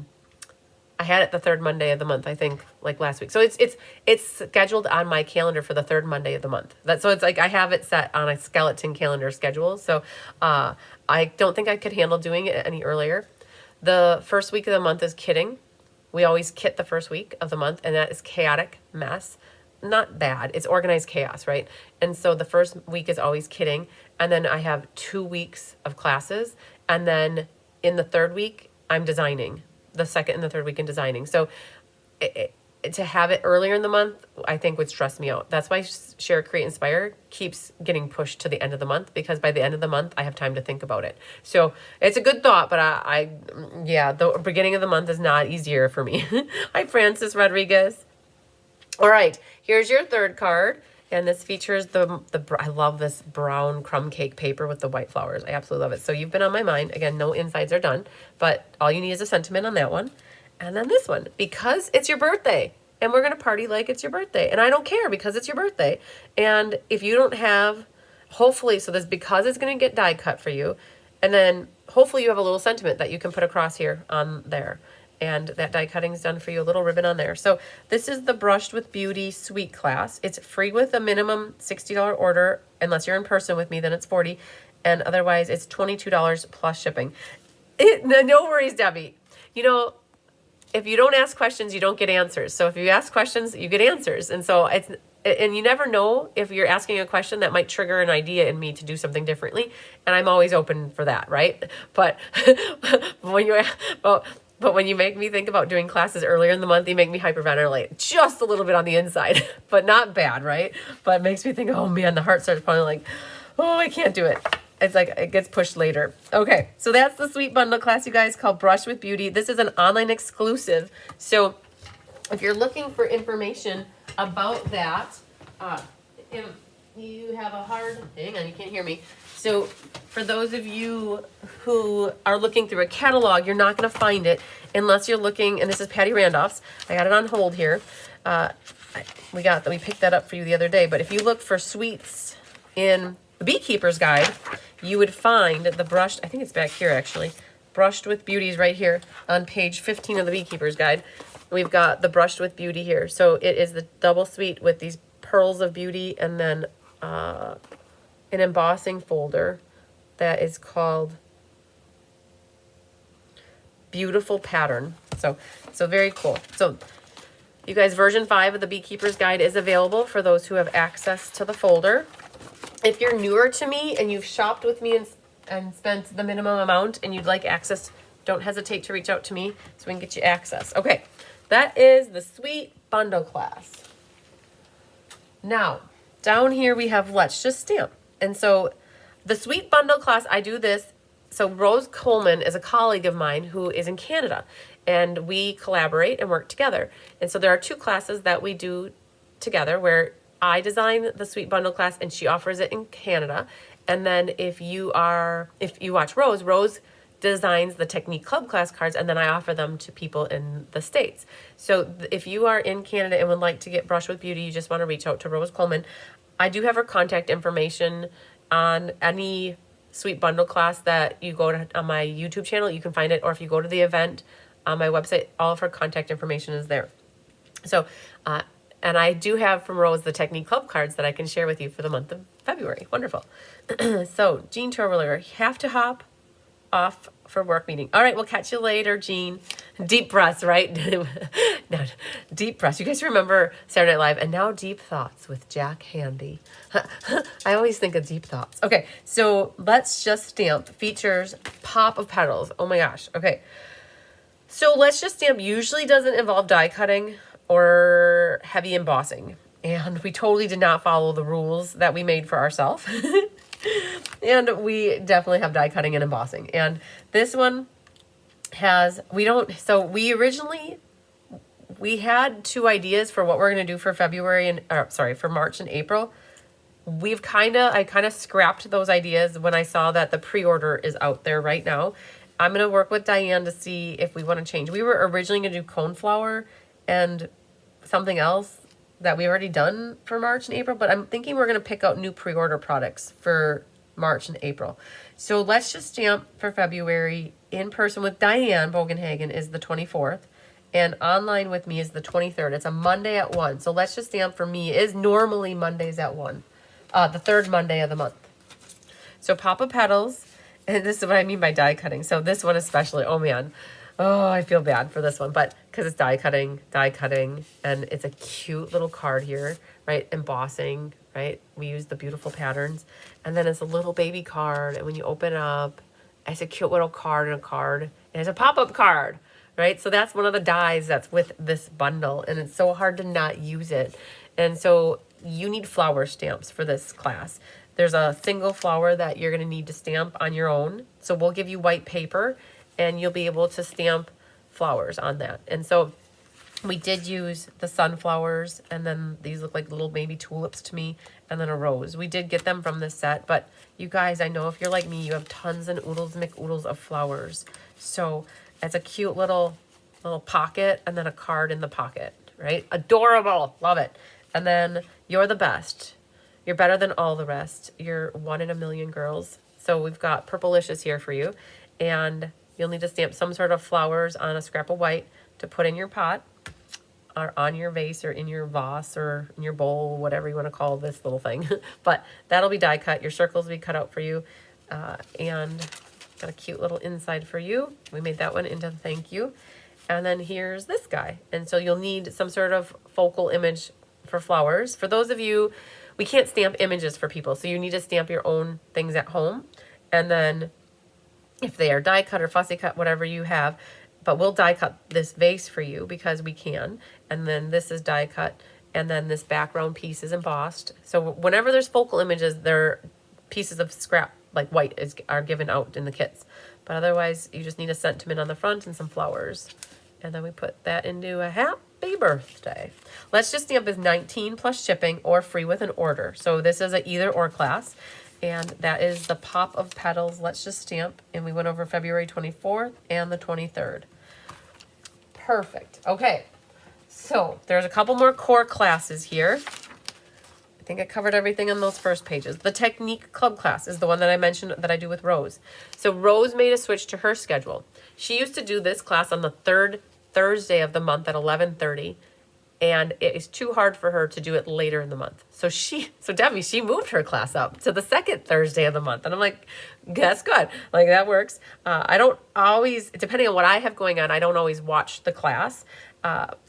third Monday of the month, I think, like last week. So it's scheduled on my calendar for the third Monday of the month. So it's like I have it set on a skeleton calendar schedule. So I don't think I could handle doing it any earlier. The first week of the month is kitting. We always kit the first week of the month, and that is chaotic mess. Not bad. It's organized chaos, right? And so the first week is always kitting. And then I have 2 weeks of classes. And then in the third week, I'm designing. The second and the third week in designing. So to have it earlier in the month, I think would stress me out. That's why Share, Create, Inspire keeps getting pushed to the end of the month, because by the end of the month, I have time to think about it. So it's a good thought, but the beginning of the month is not easier for me. Hi, Francis Rodriguez. All right, here's your third card. And this features I love this brown crumb cake paper with the white flowers. I absolutely love it. So you've been on my mind. Again, no insides are done, but all you need is a sentiment on that one. And then this one, because it's your birthday and we're going to party like it's your birthday. And I don't care, because it's your birthday. And if you don't have, hopefully, so this, because it's going to get die cut for you. And then hopefully you have a little sentiment that you can put across here on there. And that die cutting is done for you, a little ribbon on there. So this is the Brushed with Beauty Suite class. It's free with a minimum $60 order. Unless you're in person with me, then it's $40. And otherwise, it's $22 plus shipping. No worries, Debbie. You know, if you don't ask questions, you don't get answers. So if you ask questions, you get answers. And so and you never know if you're asking a question that might trigger an idea in me to do something differently. And I'm always open for that, right? But when you make me think about doing classes earlier in the month, you make me hyperventilate just a little bit on the inside, but not bad, right? But it makes me think, oh man, the heart starts pounding like, oh, I can't do it. It's like it gets pushed later. Okay, so that's the Sweet Bundle class, you guys, called Brush with Beauty. This is an online exclusive. So if you're looking for information about that, if you have a hard, hang on, you can't hear me. So for those of you who are looking through a catalog, you're not going to find it unless you're looking, and this is Patty Randolph's. I got it on hold here. We picked that up for you the other day. But if you look for sweets in the Beekeeper's Guide, you would find the brushed, I think it's back here actually, Brushed with Beauties right here on page 15 of the Beekeeper's Guide. We've got the Brushed with Beauty here. So it is the double suite with these pearls of beauty and then an embossing folder that is called Beautiful Pattern. So very cool. So you guys, version 5 of the Beekeeper's Guide is available for those who have access to the folder. If you're newer to me and you've shopped with me and spent the minimum amount and you'd like access, don't hesitate to reach out to me so we can get you access. Okay, that is the Sweet Bundle class. Now, down here we have Let's Just Stamp. And so the Sweet Bundle class, I do this. So Rose Coleman is a colleague of mine who is in Canada, and we collaborate and work together. And so there are 2 classes that we do together where I design the Sweet Bundle class and she offers it in Canada. And then if you watch Rose designs the Technique Club class cards, and then I offer them to people in the States. So if you are in Canada and would like to get Brushed with Beauty, you just want to reach out to Rose Coleman. I do have her contact information on any Sweet Bundle class that you go to on my YouTube channel. You can find it, or if you go to the event on my website, all of her contact information is there. So, and I do have from Rose the Technique Club cards that I can share with you for the month of February. Wonderful. So, Jean Torwiller, have to hop off for work meeting. All right, we'll catch you later, Jean. Deep breaths, right? No, deep breaths. You guys remember Saturday Night Live? And now Deep Thoughts with Jack Handy. I always think of Deep Thoughts. Okay, so Let's Just Stamp features Pop of Petals. Oh my gosh. Okay. So Let's Just Stamp usually doesn't involve die cutting or heavy embossing. And we totally did not follow the rules that we made for ourselves. And we definitely have die cutting and embossing. And this one has, we had 2 ideas for what we're going to do for for March and April. I kind of scrapped those ideas when I saw that the pre-order is out there right now. I'm going to work with Diane to see if we want to change. We were originally going to do coneflower and something else that we already done for March and April, but I'm thinking we're going to pick out new pre-order products for March and April. So Let's Just Stamp for February in person with Diane Bogenhagen is the 24th, and online with me is the 23rd. It's a Monday at 1. So Let's Just Stamp for me is normally Mondays at 1, the 3rd Monday of the month. So Pop of Petals, and this is what I mean by die cutting. So this one especially, oh man. Oh, I feel bad for this one, but because it's die cutting, and it's a cute little card here, right? Embossing, right? We use the beautiful patterns. And then it's a little baby card, and when you open it up, it's a cute little card, and it's a pop-up card, right? So that's one of the dies that's with this bundle, and it's so hard to not use it. And so you need flower stamps for this class. There's a single flower that you're going to need to stamp on your own. So we'll give you white paper, and you'll be able to stamp flowers on that. And so we did use the sunflowers, and then these look like little baby tulips to me, and then a rose. We did get them from this set, but you guys, I know if you're like me, you have tons and oodles of flowers. So it's a cute little pocket, and then a card in the pocket, right? Adorable. Love it. And then You're the Best. You're better than all the rest. You're 1 in a million girls. So we've got Purplicious here for you, and you'll need to stamp some sort of flowers on a scrap of white to put in your pot or on your vase or in your vase or in your bowl, whatever you want to call this little thing. But that'll be die cut. Your circles will be cut out for you. And got a cute little inside for you. We made that one into thank you. And then here's this guy. And so you'll need some sort of focal image for flowers. For those of you, we can't stamp images for people, so you need to stamp your own things at home. And then if they are die cut or fussy cut, whatever you have, but we'll die cut this vase for you because we can. And then this is die cut, and then this background piece is embossed. So whenever there's focal images, they're pieces of scrap, like white, are given out in the kits. But otherwise, you just need a sentiment on the front and some flowers. And then we put that into a happy birthday. Let's Just Stamp is 19 plus shipping or free with an order. So this is an either or class. And that is the Pop of Petals Let's Just Stamp. And we went over February 24th and the 23rd. Perfect. Okay. So there's a couple more core classes here. think I covered everything on those first pages. The Technique Club class is the one that I mentioned that I do with Rose. So Rose made a switch to her schedule. She used to do this class on the third Thursday of the month at 11:30, and it is too hard for her to do it later in the month. So Debbie, she moved her class up to the second Thursday of the month. And I'm like, that's good. Like, that works. I don't always, depending on what I have going on, I don't always watch the class.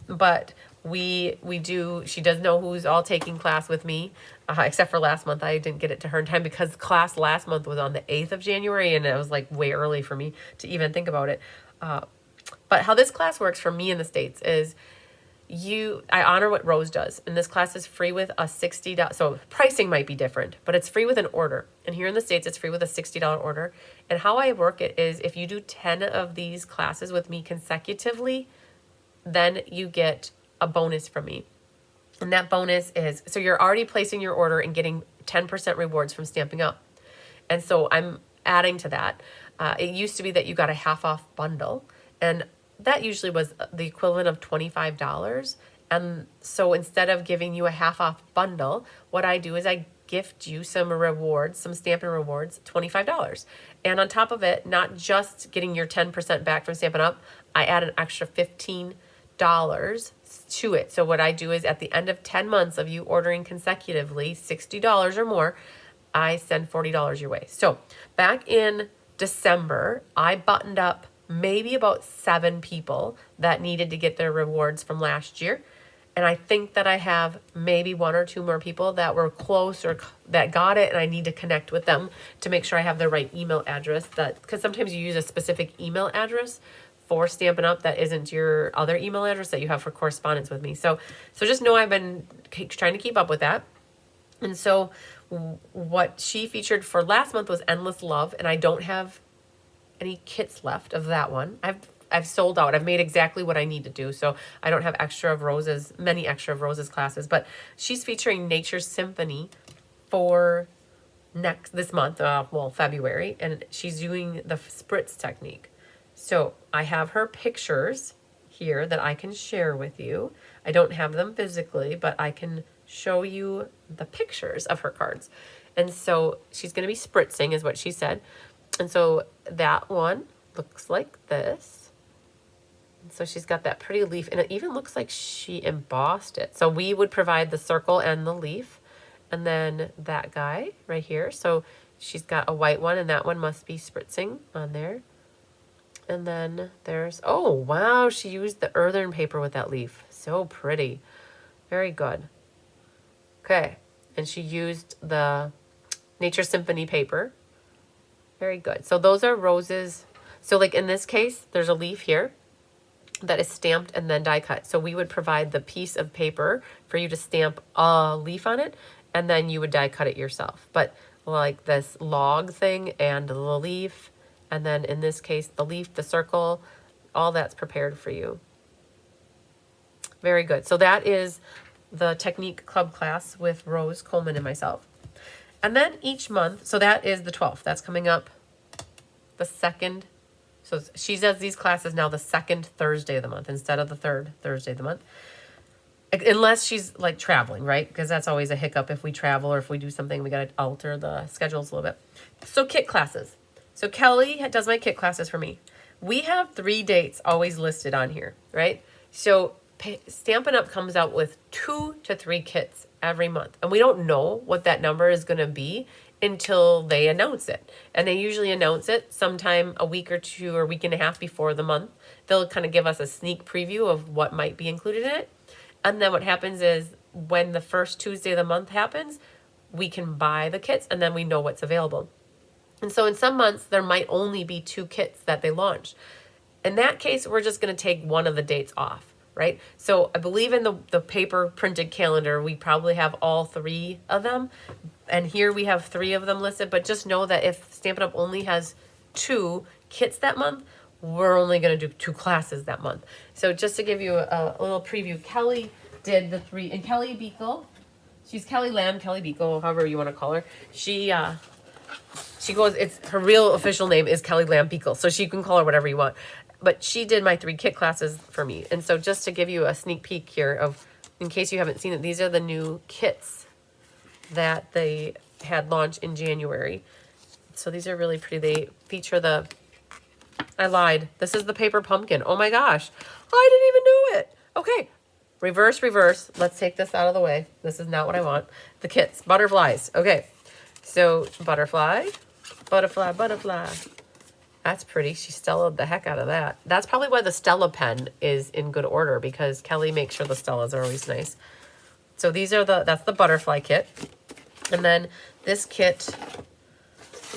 But we do, she does know who's all taking class with me, except for last month. I didn't get it to her in time because class last month was on the 8th of January, and it was like way early for me to even think about it. But how this class works for me in the States is I honor what Rose does, and this class is free with a $60, so pricing might be different, but it's free with an order. And here in the States, it's free with a $60 order. And how I work it is if you do 10 of these classes with me consecutively, then you get a bonus from me. And that bonus is, so you're already placing your order and getting 10% rewards from Stamping Up. And so I'm adding to that. It used to be that you got a half off bundle, and that usually was the equivalent of $25. And so instead of giving you a half off bundle, what I do is I gift you some rewards, some Stampin' rewards, $25. And on top of it, not just getting your 10% back from Stampin' Up, I add an extra $15 to it. So what I do is at the end of 10 months of you ordering consecutively, $60 or more, I send $40 your way. So back in December, I buttoned up maybe about 7 people that needed to get their rewards from last year. And I think that I have maybe 1 or 2 more people that were close or that got it, and I need to connect with them to make sure I have the right email address, because sometimes you use a specific email address for Stampin' Up that isn't your other email address that you have for correspondence with me. So just know I've been trying to keep up with that. And so what she featured for last month was Endless Love, and I don't have any kits left of that one. I've sold out. I've made exactly what I need to do. So I don't have many extra of Rose's classes, but she's featuring Nature Symphony for this month, February, and she's doing the spritz technique. So I have her pictures here that I can share with you. I don't have them physically, but I can show you the pictures of her cards. And so she's going to be spritzing is what she said. And so that one looks like this. And so she's got that pretty leaf, and it even looks like she embossed it. So we would provide the circle and the leaf, and then that guy right here. So she's got a white one, and that one must be spritzing on there. And then there's, oh, wow, she used the earthen paper with that leaf. So pretty. Very good. Okay, and she used the Nature Symphony paper. Very good. So those are Rose's. So like in this case, there's a leaf here that is stamped and then die cut. So we would provide the piece of paper for you to stamp a leaf on it, and then you would die cut it yourself. But like this log thing and the leaf, and then in this case, the leaf, the circle, all that's prepared for you. Very good. So that is the Technique Club class with Rose Coleman and myself. And then each month, so that is the 12th. That's coming up the 2nd. So she does these classes now the 2nd Thursday of the month instead of the 3rd Thursday of the month. Unless she's like traveling, right? Because that's always a hiccup if we travel or if we do something, we got to alter the schedules a little bit. So kit classes. So Kelly does my kit classes for me. We have 3 dates always listed on here, right? So Stampin' Up! Comes out with 2 to 3 kits every month. And we don't know what that number is going to be until they announce it. And they usually announce it sometime a week or 2 or week and a half before the month. They'll kind of give us a sneak preview of what might be included in it. And then what happens is when the first Tuesday of the month happens, we can buy the kits and then we know what's available. And so in some months, there might only be 2 kits that they launch. In that case, we're just going to take one of the dates off, right? So I believe in the paper printed calendar, we probably have all 3 of them. And here we have 3 of them listed, but just know that if Stampin' Up! Only has 2 kits that month, we're only going to do 2 classes that month. So just to give you a little preview, Kelly did the 3, and Kelly Beekle, she's Kelly Lamb, Kelly Beekle, however you want to call her. She goes, her real official name is Kelly Lamb Beekle, so she can call her whatever you want. But she did my 3 kit classes for me. And so just to give you a sneak peek here of, in case you haven't seen it, these are the new kits that they had launched in January. So these are really pretty. They feature I lied. This is the paper pumpkin. Oh my gosh. I didn't even know it. Okay. Reverse, reverse. Let's take this out of the way. This is not what I want. The kits. Butterflies. Okay. So butterfly, butterfly, butterfly. That's pretty. She Stellaed the heck out of that. That's probably why the Stella pen is in good order, because Kelly makes sure the Stellas are always nice. So these are that's the butterfly kit. And then this kit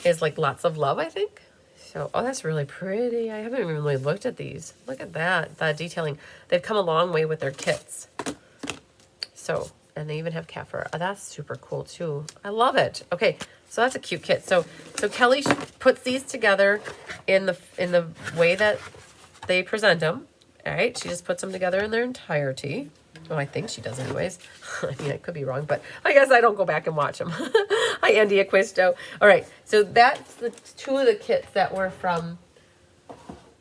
is like lots of love, I think. So, oh, that's really pretty. I haven't even really looked at these. Look at that detailing. They've come a long way with their kits. So, and they even have cat fur. Oh, that's super cool too. I love it. Okay, so that's a cute kit. So Kelly puts these together in the way that they present them. All right, she just puts them together in their entirety. Oh, I think she does anyways. I mean, I could be wrong, but I guess I don't go back and watch them. Hi, Andy Acquisto. All right, so that's the two of the kits that were from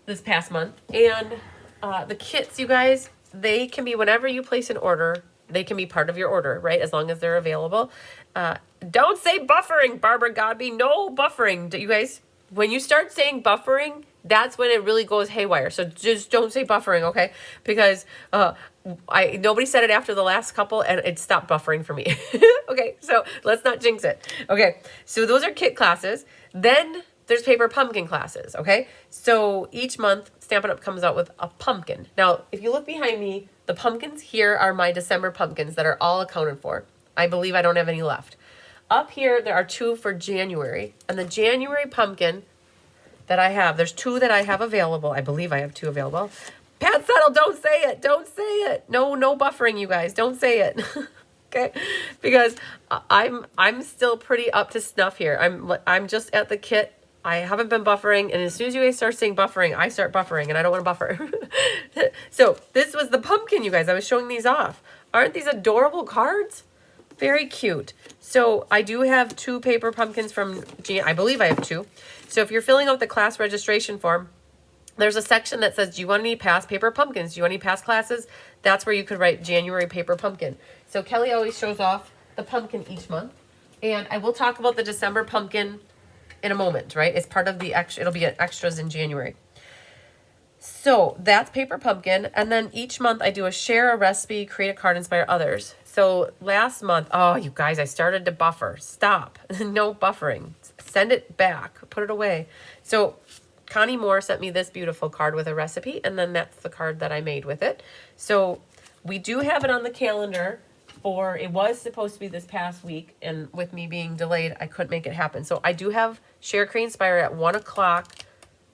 this past month. And the kits, you guys, they can be whenever you place an order, they can be part of your order, right? As long as they're available. Don't say buffering, Barbara Godby. No buffering. You guys, when you start saying buffering, that's when it really goes haywire. So just don't say buffering, okay? Because nobody said it after the last couple and it stopped buffering for me. Okay, so let's not jinx it. Okay, so those are kit classes. Then there's paper pumpkin classes, okay? So each month, Stampin' Up! Comes out with a pumpkin. Now, if you look behind me, the pumpkins here are my December pumpkins that are all accounted for. I believe I don't have any left. Up here, there are 2 for January. And the January pumpkin that I have, there's 2 that I have available. I believe I have 2 available. Pat Settle, don't say it. Don't say it. No buffering, you guys. Don't say it. Okay? Because I'm still pretty up to snuff here. I'm just at the kit. I haven't been buffering, and as soon as you guys start saying buffering, I start buffering, and I don't want to buffer. So this was the pumpkin, you guys. I was showing these off. Aren't these adorable cards? Very cute. So I do have 2 paper pumpkins from I believe I have 2. So if you're filling out the class registration form, there's a section that says, do you want any past paper pumpkins? Do you want any past classes? That's where you could write January paper pumpkin. So Kelly always shows off the pumpkin each month. And I will talk about the December pumpkin in a moment, right? It's part of the extra, it'll be extras in January. So that's paper pumpkin. And then each month I do a share a recipe, create a card, inspire others. So last month, oh, you guys, I started to buffer. Stop. No buffering. Send it back. Put it away. So Connie Moore sent me this beautiful card with a recipe, and then that's the card that I made with it. So we do have it on the calendar for, it was supposed to be this past week, and with me being delayed, I couldn't make it happen. So I do have Share, Create, Inspire at 1 o'clock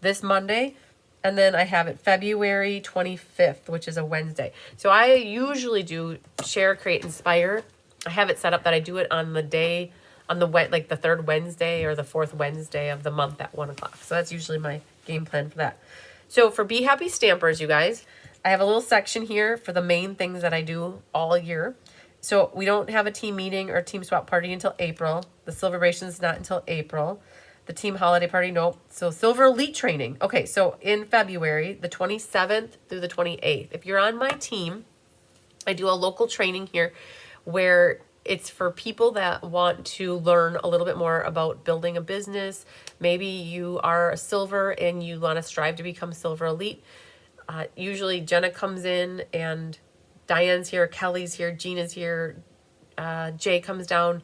this Monday, and then I have it February 25th, which is a Wednesday. So I usually do Share, Create, Inspire. I have it set up that I do it on the day, on the like the 3rd Wednesday or the 4th Wednesday of the month at 1 o'clock. So that's usually my game plan for that. So for Be Happy Stampers, you guys, I have a little section here for the main things that I do all year. So we don't have a team meeting or team swap party until April. The sale-a-bration is not until April. The team holiday party, nope. So Silver Elite training. Okay, so in February, the 27th through the 28th. If you're on my team, I do a local training here where it's for people that want to learn a little bit more about building a business. Maybe you are a silver and you want to strive to become Silver Elite. Usually Jenna comes in and Diane's here, Kelly's here, Gina's here, Jay comes down,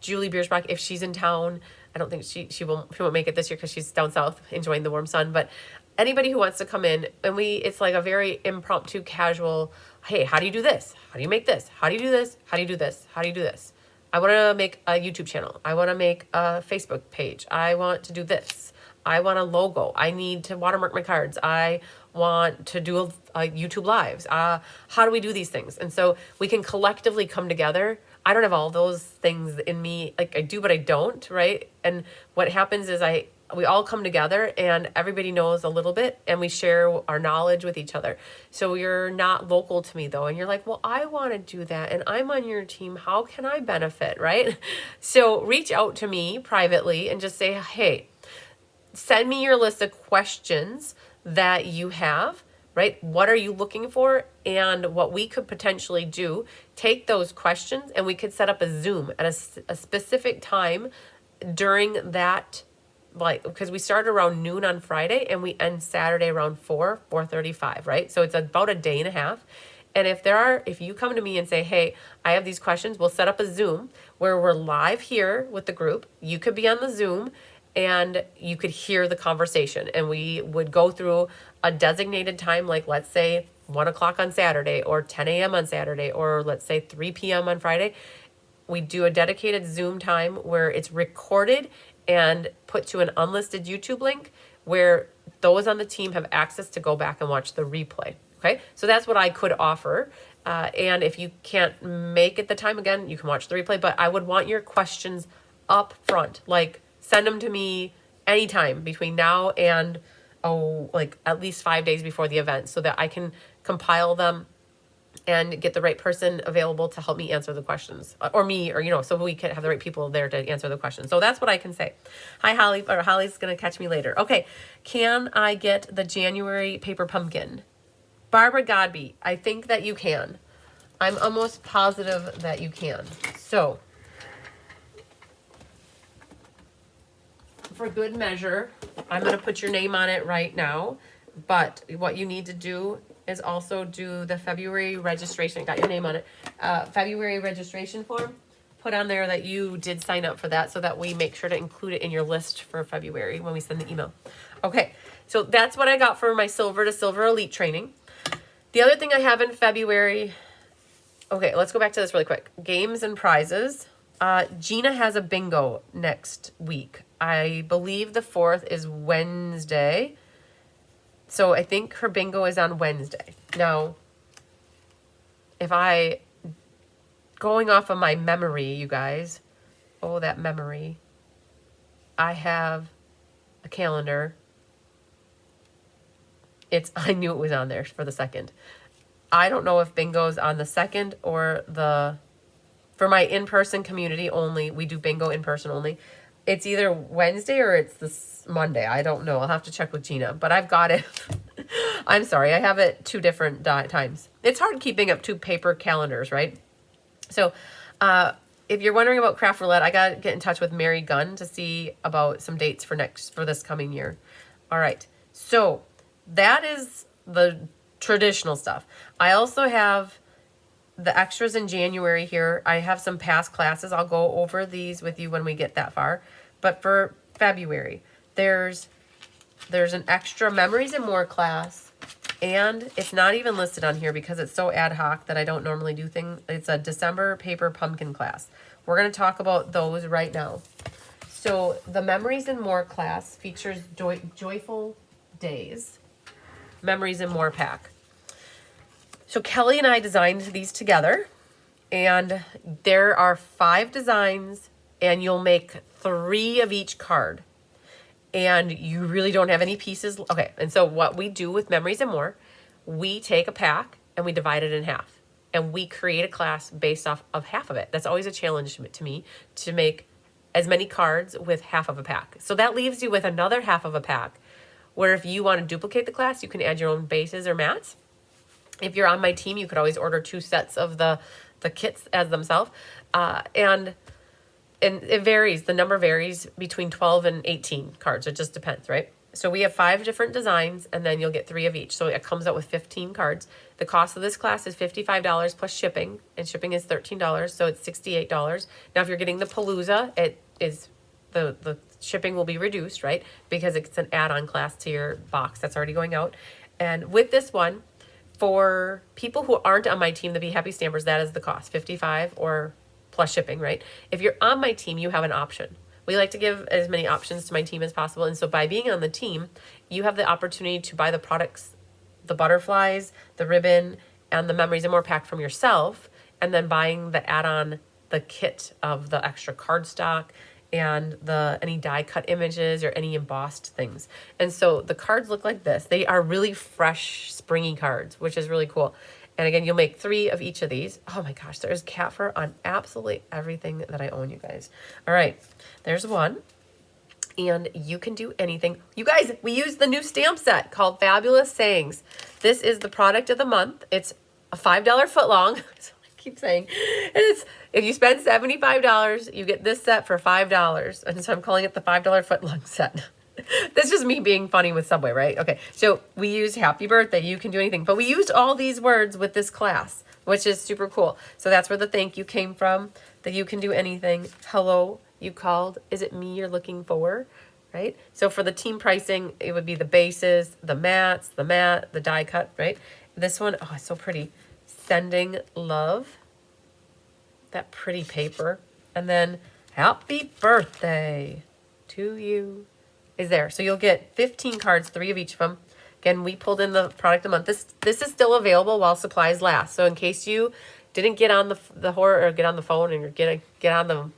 Julie Biersbach, if she's in town. I don't think she won't make it this year because she's down south enjoying the warm sun. But anybody who wants to come in, and it's like a very impromptu, casual, hey, how do you do this? How do you make this? How do you do this? How do you do this? How do you do this? I want to make a YouTube channel. I want to make a Facebook page. I want to do this. I want a logo. I need to watermark my cards. I want to do a YouTube lives. How do we do these things? And so we can collectively come together. I don't have all those things in me. Like I do, but I don't, right? And what happens is we all come together and everybody knows a little bit and we share our knowledge with each other. So you're not local to me though. And you're like, well, I want to do that and I'm on your team. How can I benefit, right? So reach out to me privately and just say, hey, send me your list of questions that you have right? What are you looking for? And what we could potentially do, take those questions and we could set up a Zoom at a specific time during that, like, because we start around noon on Friday and we end Saturday around 4:35, right? So it's about a day and a half. And if you come to me and say, hey, I have these questions, we'll set up a Zoom where we're live here with the group. You could be on the Zoom and you could hear the conversation. And we would go through a designated time, like let's say 1 o'clock on Saturday or 10 a.m. on Saturday, or let's say 3 p.m. on Friday. We do a dedicated Zoom time where it's recorded and put to an unlisted YouTube link where those on the team have access to go back and watch the replay. Okay, so that's what I could offer. And if you can't make it the time again, you can watch the replay, but I would want your questions up front. Like, send them to me anytime between now and, like at least 5 days before the event so that I can compile them and get the right person available to help me answer the questions, or me, or, so we can have the right people there to answer the questions. So that's what I can say. Hi, Holly, or Holly's going to catch me later. Okay. Can I get the January paper pumpkin? Barbara Godby, I think that you can. I'm almost positive that you can. So, for good measure, I'm going to put your name on it right now. But what you need to do is also do the February registration. Got your name on it. February registration form. Put on there that you did sign up for that so that we make sure to include it in your list for February when we send the email. Okay, so that's what I got for my Silver to Silver Elite training. The other thing I have in February, okay, let's go back to this really quick. Games and prizes. Gina has a bingo next week. I believe the 4th is Wednesday. So I think her bingo is on Wednesday. Now, going off of my memory, you guys, that memory, I have a calendar. I knew it was on there for the 2nd. I don't know if bingo's on the 2nd or for my in-person community only, we do bingo in person only. It's either Wednesday or it's this Monday. I don't know. I'll have to check with Gina, but I've got it. I'm sorry. I have it 2 different times. It's hard keeping up 2 paper calendars, right? So, if you're wondering about Craft Roulette, I got to get in touch with Mary Gunn to see about some dates for this coming year. All right. So, that is the traditional stuff. I also have the extras in January here. I have some past classes. I'll go over these with you when we get that far. But for February, there's an extra Memories and More class, and it's not even listed on here because it's so ad hoc that I don't normally do things. It's a December paper pumpkin class. We're going to talk about those right now. So the Memories and More class features Joyful Days, Memories and More pack. So Kelly and I designed these together, and there are 5 designs, and you'll make 3 of each card. And you really don't have any pieces. Okay, and so what we do with Memories and More, we take a pack and we divide it in half. And we create a class based off of half of it. That's always a challenge to me, to make as many cards with half of a pack. So that leaves you with another half of a pack, where if you want to duplicate the class, you can add your own bases or mats. If you're on my team, you could always order 2 sets of the kits as themselves. And it varies. The number varies between 12 and 18 cards. It just depends, right? So we have 5 different designs, and then you'll get 3 of each. So it comes out with 15 cards. The cost of this class is $55 plus shipping, and shipping is $13, so it's $68. Now, if you're getting the Palooza, it is the shipping will be reduced, right? Because it's an add-on class to your box that's already going out. And with this one, for people who aren't on my team, the Be Happy Stampers, that is the cost, $55 or plus shipping, right? If you're on my team, you have an option. We like to give as many options to my team as possible. And so by being on the team, you have the opportunity to buy the products, the butterflies, the ribbon, and the Memories and More pack from yourself, and then buying the add-on, the kit of the extra cardstock and any die cut images or any embossed things. And so the cards look like this. They are really fresh, springy cards, which is really cool. And again, you'll make 3 of each of these. Oh my gosh, there's cat fur on absolutely everything that I own, you guys. All right, there's one. And you can do anything. You guys, we use the new stamp set called Fabulous Sayings. This is the product of the month. It's a $5 foot long. So I keep saying, and it's, if you spend $75, you get this set for $5. And so I'm calling it the $5 foot long set. This is me being funny with Subway, right? Okay, so we use happy birthday, you can do anything. But we used all these words with this class, which is super cool. So that's where the thank you came from, that you can do anything. Hello, you called. Is it me you're looking for? Right? So for the team pricing, it would be the bases, the mats, the mat, the die cut, right? This one, oh, it's so pretty. Sending love. That pretty paper. And then happy birthday to you is there. So you'll get 15 cards, 3 of each of them. Again, we pulled in the product of the month. This is still available while supplies last. So in case you didn't get on the horror or get on the phone and you're get on the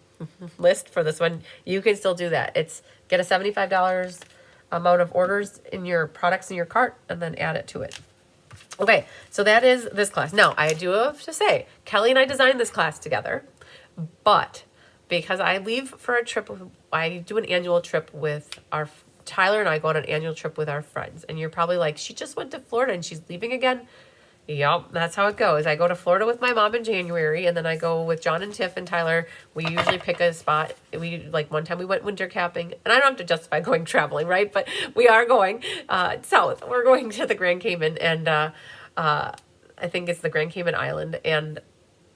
list for this one, you can still do that. It's get a $75 amount of orders in your products in your cart and then add it to it. Okay, so that is this class. Now, I do have to say, Kelly and I designed this class together, but because I leave for a trip, I do an annual trip with Tyler and I go on an annual trip with our friends. And you're probably like, she just went to Florida and she's leaving again. Yep, that's how it goes. I go to Florida with my mom in January, and then I go with John and Tiff and Tyler. We usually pick a spot. One time we went winter camping, and I don't have to justify going traveling, right? But we are going south. We're going to the Grand Cayman, and I think it's the Grand Cayman Island, and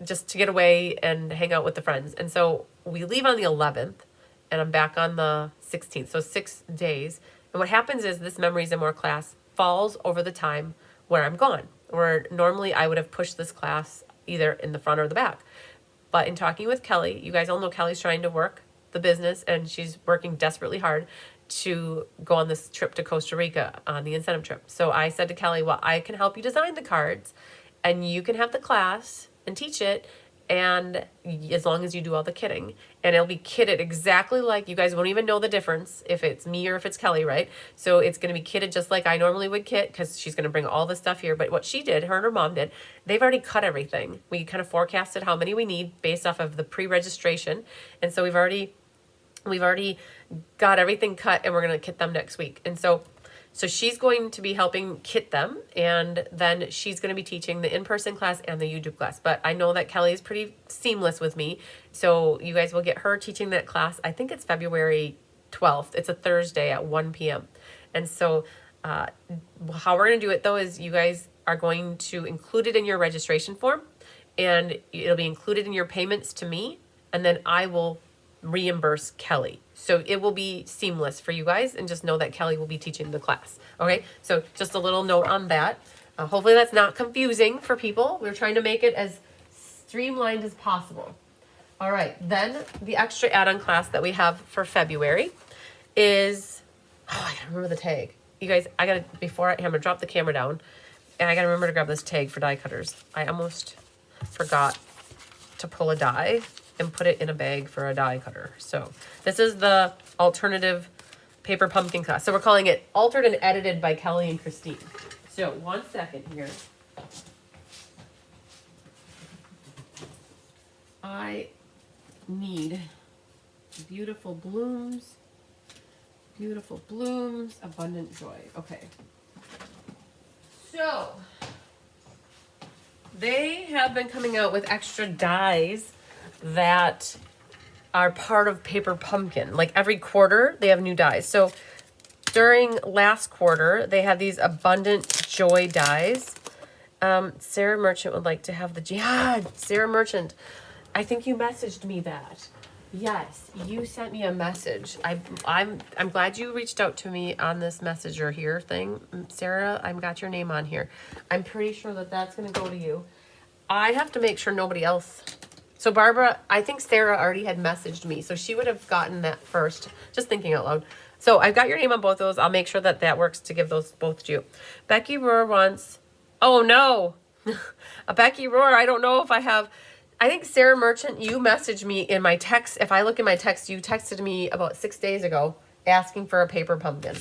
just to get away and hang out with the friends. And so we leave on the 11th, and I'm back on the 16th, so 6 days. And what happens is this Memories and More class falls over the time where I'm gone. Where normally I would have pushed this class either in the front or the back. But in talking with Kelly, you guys all know Kelly's trying to work the business and she's working desperately hard to go on this trip to Costa Rica on the incentive trip. So I said to Kelly, well, I can help you design the cards and you can have the class and teach it, and as long as you do all the kitting. And it'll be kitted exactly like, you guys won't even know the difference if it's me or if it's Kelly, right? So it's going to be kitted just like I normally would kit, because she's going to bring all the stuff here. But what she did, her and her mom did, they've already cut everything. We kind of forecasted how many we need based off of the pre-registration. And so we've already got everything cut, and we're going to kit them next week. And so she's going to be helping kit them, and then she's going to be teaching the in-person class and the YouTube class. But I know that Kelly is pretty seamless with me, so you guys will get her teaching that class. I think it's February 12th. It's a Thursday at 1 p.m. And so how we're going to do it, though, is you guys are going to include it in your registration form, and it'll be included in your payments to me, and then I will reimburse Kelly. So it will be seamless for you guys, and just know that Kelly will be teaching the class. Okay, so just a little note on that. Hopefully that's not confusing for people. We're trying to make it as streamlined as possible. All right, then the extra add-on class that we have for February is, oh, I gotta remember the tag. You guys, I'm gonna drop the camera down, and I gotta remember to grab this tag for die cutters. I almost forgot to pull a die and put it in a bag for a die cutter. So this is the alternative paper pumpkin class. So we're calling it Altered and Edited by Kelly and Christine. So 1 second here. I need beautiful blooms, abundant joy. Okay. So they have been coming out with extra dies that are part of Paper Pumpkin. Like every quarter, they have new dies. So during last quarter, they had these Abundant Joy dies. Sarah Merchant would like to have Sarah Merchant. I think you messaged me that. Yes, you sent me a message. I'm glad you reached out to me on this messenger here thing. Sarah, I've got your name on here. I'm pretty sure that that's going to go to you. I have to make sure nobody else. So Barbara, I think Sarah already had messaged me, so she would have gotten that first. Just thinking out loud. So I've got your name on both those. I'll make sure that that works to give those both to you. Becky Rohr wants, oh no, a Becky Rohr. I don't know if I have. I think Sarah Merchant, you messaged me in my text. If I look in my text, you texted me about 6 days ago asking for a paper pumpkin.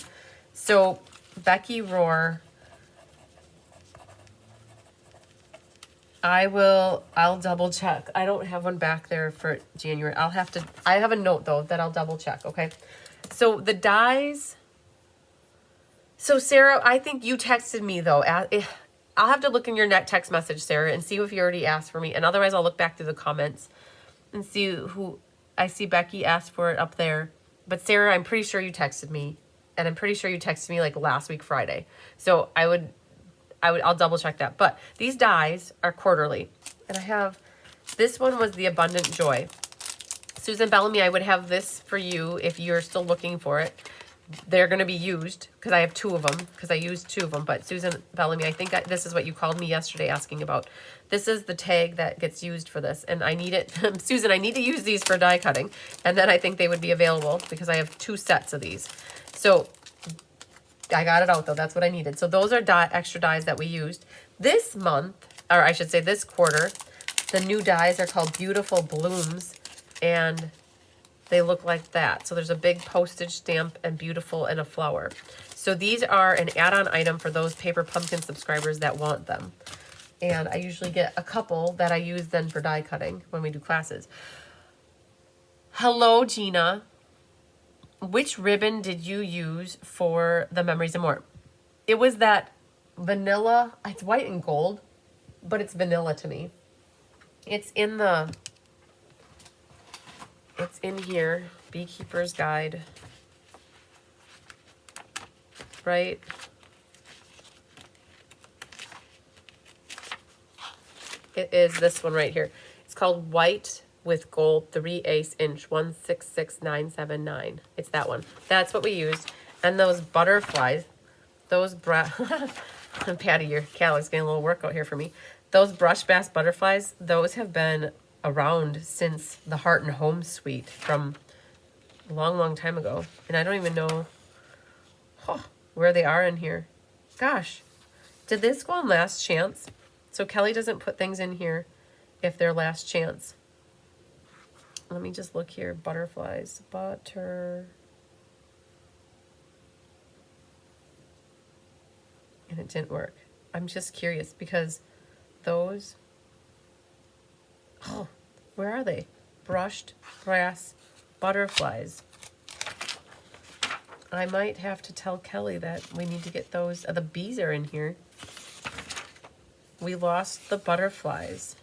So Becky Rohr, I'll double check. I don't have one back there for January. I have a note though that I'll double check, okay? So the dies. So Sarah, I think you texted me though. I'll have to look in your net text message, Sarah, and see if you already asked for me. And otherwise, I'll look back through the comments and see who. I see Becky asked for it up there. But Sarah, I'm pretty sure you texted me, and I'm pretty sure you texted me like last week Friday. So I'll double check that. But these dies are quarterly, and I have this one was the Abundant Joy. Susan Bellamy, I would have this for you if you're still looking for it. They're going to be used because I have 2 of them because I used 2 of them. But Susan Bellamy, I think this is what you called me yesterday asking about. This is the tag that gets used for this. And I need it. Susan, I need to use these for die cutting. And then I think they would be available because I have 2 sets of these. So I got it out though. That's what I needed. So those are extra dies that we used. This month, or I should say this quarter, the new dies are called Beautiful Blooms. And they look like that. So there's a big postage stamp and beautiful and a flower. So these are an add-on item for those Paper Pumpkin subscribers that want them. And I usually get a couple that I use then for die cutting when we do classes. Hello, Gina. Which ribbon did you use for the Memories and More? It was that vanilla. It's white and gold, but it's vanilla to me. It's in the... It's in here, Beekeeper's Guide, right? It is this one right here. It's called White with Gold 3/8 inch 166979. It's that one. That's what we used. And those butterflies, those Patty, your Callie's getting a little workout here for me. Those brush bass butterflies, those have been around since the Heart and Home suite from a long, long time ago. And I don't even know where they are in here. Gosh, did this go on last chance? So Kelly doesn't put things in here if they're last chance. Let me just look here. Butterflies. Butter. And it didn't work. I'm just curious because those... Oh, where are they? Brushed brass butterflies. I might have to tell Kelly that we need to get those. The bees are in here. We lost the butterflies.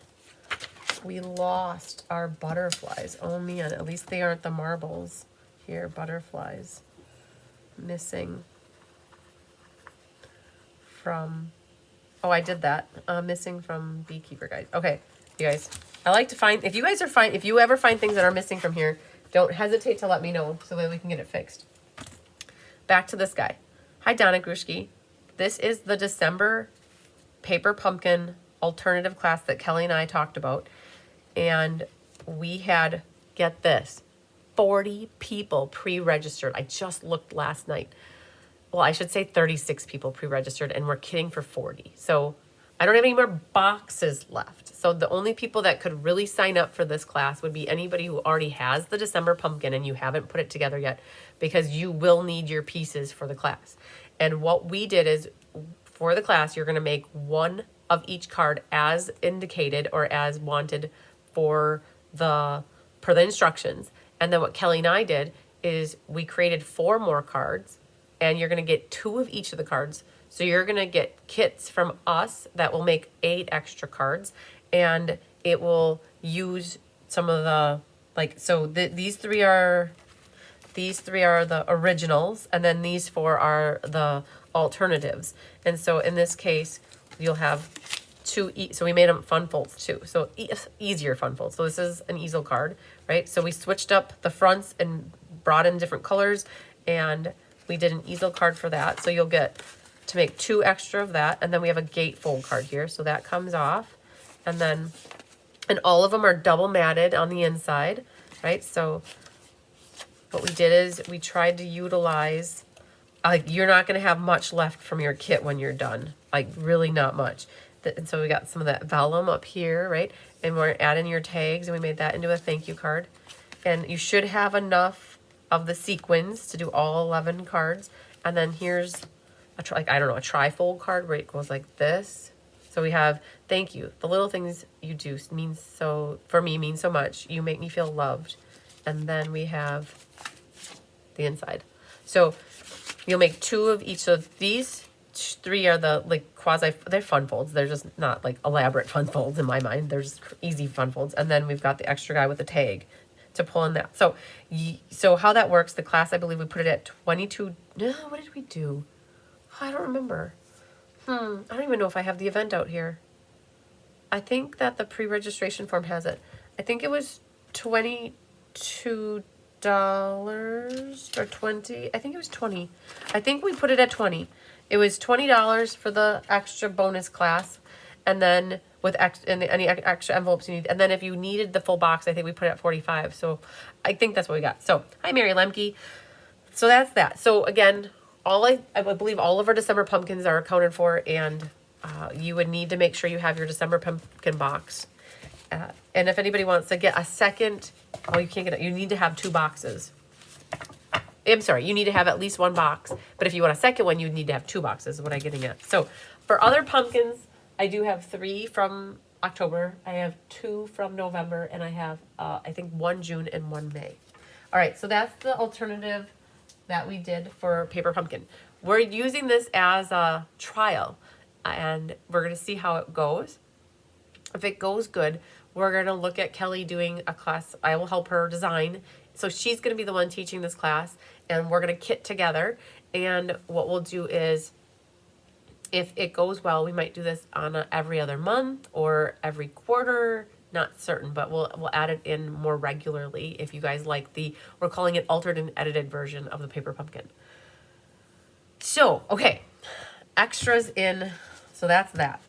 We lost our butterflies. Oh man, at least they aren't the marbles. Here, butterflies. Missing from... Oh, I did that. Missing from Beekeeper Guide. Okay, you guys. I like to find, if you ever find things that are missing from here, don't hesitate to let me know so that we can get it fixed. Back to this guy. Hi, Donna Grushki. This is the December Paper Pumpkin alternative class that Kelly and I talked about. And we had, get this, 40 people pre-registered. I just looked last night. Well, I should say 36 people pre-registered, and we're kidding for 40. So I don't have any more boxes left. So the only people that could really sign up for this class would be anybody who already has the December pumpkin and you haven't put it together yet, because you will need your pieces for the class. And what we did is, for the class, you're going to make one of each card as indicated or as wanted per the instructions. And then what Kelly and I did is we created 4 more cards, and you're going to get 2 of each of the cards. So you're going to get kits from us that will make 8 extra cards, and it will use some of the, like, so these three are the originals, and then these 4 are the alternatives. And so in this case, you'll have 2, so we made them fun folds too. So easier fun folds. So this is an easel card, right? So we switched up the fronts and brought in different colors, and we did an easel card for that. So you'll get to make 2 extra of that. And then we have a gatefold card here. So that comes off. And all of them are double matted on the inside, right? So what we did is we tried to utilize, like, you're not going to have much left from your kit when you're done. Like, really not much. And so we got some of that vellum up here, right? And we're adding your tags, and we made that into a thank you card. And you should have enough of the sequins to do all 11 cards. And then here's a trifold card where it goes like this. So we have thank you. The little things you do mean so much. You make me feel loved. And then we have the inside. So you'll make 2 of each of these. 3 are the like they're fun folds. They're just not like elaborate fun folds in my mind. They're just easy fun folds. And then we've got the extra guy with the tag to pull in that. So how that works, the class, I believe we put it at 22. No, what did we do? I don't remember. I don't even know if I have the event out here. I think that the pre-registration form has it. I think it was $22 or 20. I think it was 20. I think we put it at 20. It was $20 for the extra bonus class, and then with any extra envelopes you need. And then if you needed the full box, I think we put it at 45. So I think that's what we got. So hi, Mary Lemke. So that's that. So again, I believe all of our December pumpkins are accounted for, and you would need to make sure you have your December pumpkin box. And if anybody wants to get a second, you can't get it. You need to have 2 boxes. I'm sorry, you need to have at least 1 box. But if you want a second one, you need to have 2 boxes, is what I'm getting at. So for other pumpkins, I do have 3 from October. I have 2 from November, and I have, I think, 1 June and 1 May. All right, so that's the alternative that we did for paper pumpkin. We're using this as a trial, and we're going to see how it goes. If it goes good, we're going to look at Kelly doing a class. I will help her design. So she's going to be the one teaching this class, and we're going to kit together. And what we'll do is, if it goes well, we might do this on every other month or every quarter. Not certain, but we'll add it in more regularly if you guys like we're calling it altered and edited version of the paper pumpkin. So, okay, extras in, so that's that.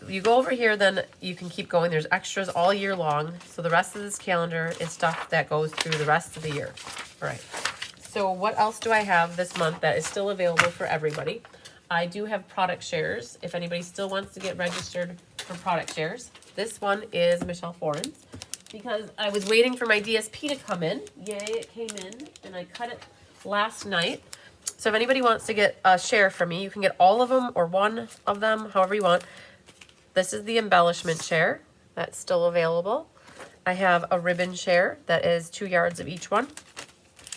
You go over here, then you can keep going. There's extras all year long. So the rest of this calendar is stuff that goes through the rest of the year. All right. So what else do I have this month that is still available for everybody? I do have product shares. If anybody still wants to get registered for product shares, this one is Michelle Foran's, because I was waiting for my DSP to come in. Yay, it came in, and I cut it last night. So if anybody wants to get a share from me, you can get all of them or one of them, however you want. This is the embellishment share. That's still available. I have a ribbon share that is 2 yards of each one.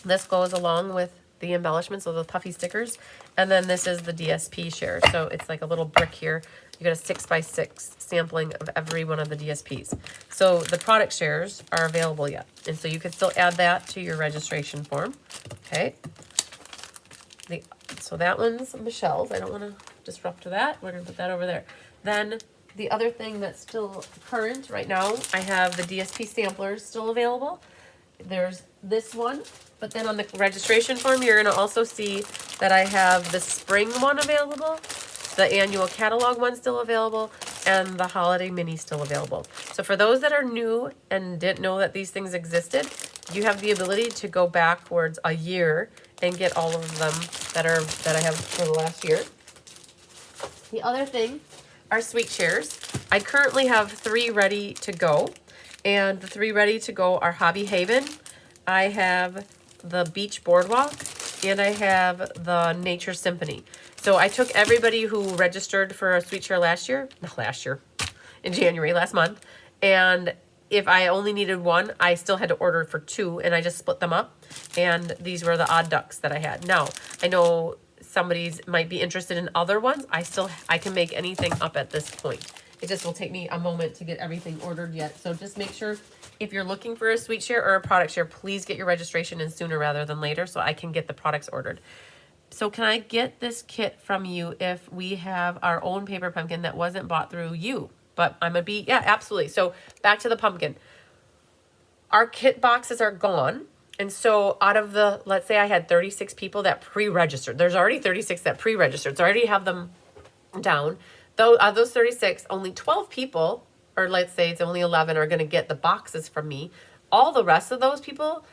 This goes along with the embellishments, so the puffy stickers. And then this is the DSP share. So it's like a little brick here. You get a 6x6 sampling of every one of the DSPs. So the product shares are available yet. And so you can still add that to your registration form. Okay. So that one's Michelle's. I don't want to disrupt that. We're going to put that over there. Then the other thing that's still current right now, I have the DSP samplers still available. There's this one, but then on the registration form, you're going to also see that I have the spring one available, the annual catalog one still available, and the holiday mini still available. So for those that are new and didn't know that these things existed, you have the ability to go backwards a year and get all of them that I have for the last year. The other thing are sweet shares. I currently have 3 ready to go, and the 3 ready to go are Hobby Haven, I have the Beach Boardwalk, and I have the Nature Symphony. So I took everybody who registered for a sweet share in January, last month, and if I only needed 1, I still had to order for 2, and I just split them up, and these were the odd ducks that I had. Now, I know somebody's might be interested in other ones. I can make anything up at this point. It just will take me a moment to get everything ordered yet. So just make sure if you're looking for a sweet share or a product share, please get your registration in sooner rather than later so I can get the products ordered. So can I get this kit from you if we have our own paper pumpkin that wasn't bought through you? But I'm gonna be, yeah, absolutely. So back to the pumpkin. Our kit boxes are gone. And so out of the, let's say I had 36 people that pre-registered. There's already 36 that pre-registered. So I already have them down. Though out of those 36, only 12 people, or let's say it's only 11, are going to get the boxes from me. All the rest of those people,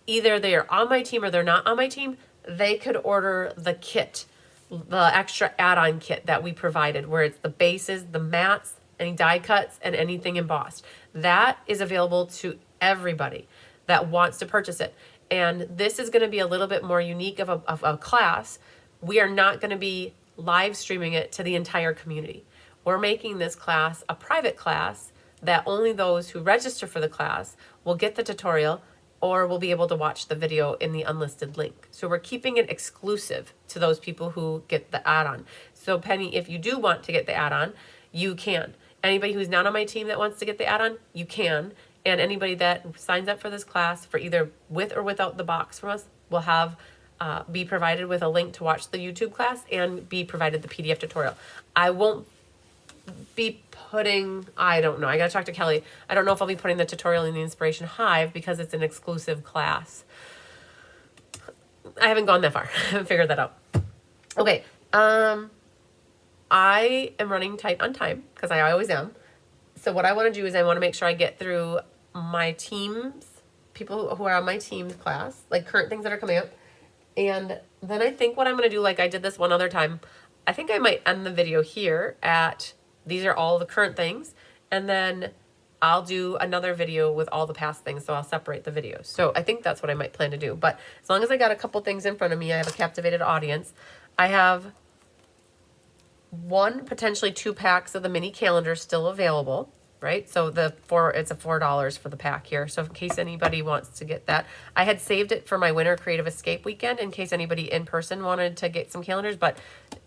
either they are on my team or they're not on my team, they could order the kit, the extra add-on kit that we provided, where it's the bases, the mats, any die cuts, and anything embossed. That is available to everybody that wants to purchase it. And this is going to be a little bit more unique of a class. We are not going to be live streaming it to the entire community. We're making this class a private class that only those who register for the class will get the tutorial or will be able to watch the video in the unlisted link. So we're keeping it exclusive to those people who get the add-on. So Penny, if you do want to get the add-on, you can. Anybody who's not on my team that wants to get the add-on, you can. And anybody that signs up for this class for either with or without the box from us will have be provided with a link to watch the YouTube class and be provided the PDF tutorial. I won't be putting, I don't know, I gotta talk to Kelly. I don't know if I'll be putting the tutorial in the Inspiration Hive because it's an exclusive class. I haven't gone that far. I haven't figured that out. Okay, I am running tight on time because I always am. So what I want to do is I want to make sure I get through my teams, people who are on my team's class, like current things that are coming up. And then I think what I'm going to do, like I did this one other time, I think I might end the video here at, these are all the current things. And then I'll do another video with all the past things. So I'll separate the videos. So I think that's what I might plan to do. But as long as I got a couple things in front of me, I have a captivated audience. I have one, potentially 2 packs of the mini calendar still available, right? So it's a $4 for the pack here. So in case anybody wants to get that, I had saved it for my Winter Creative Escape weekend in case anybody in person wanted to get some calendars, but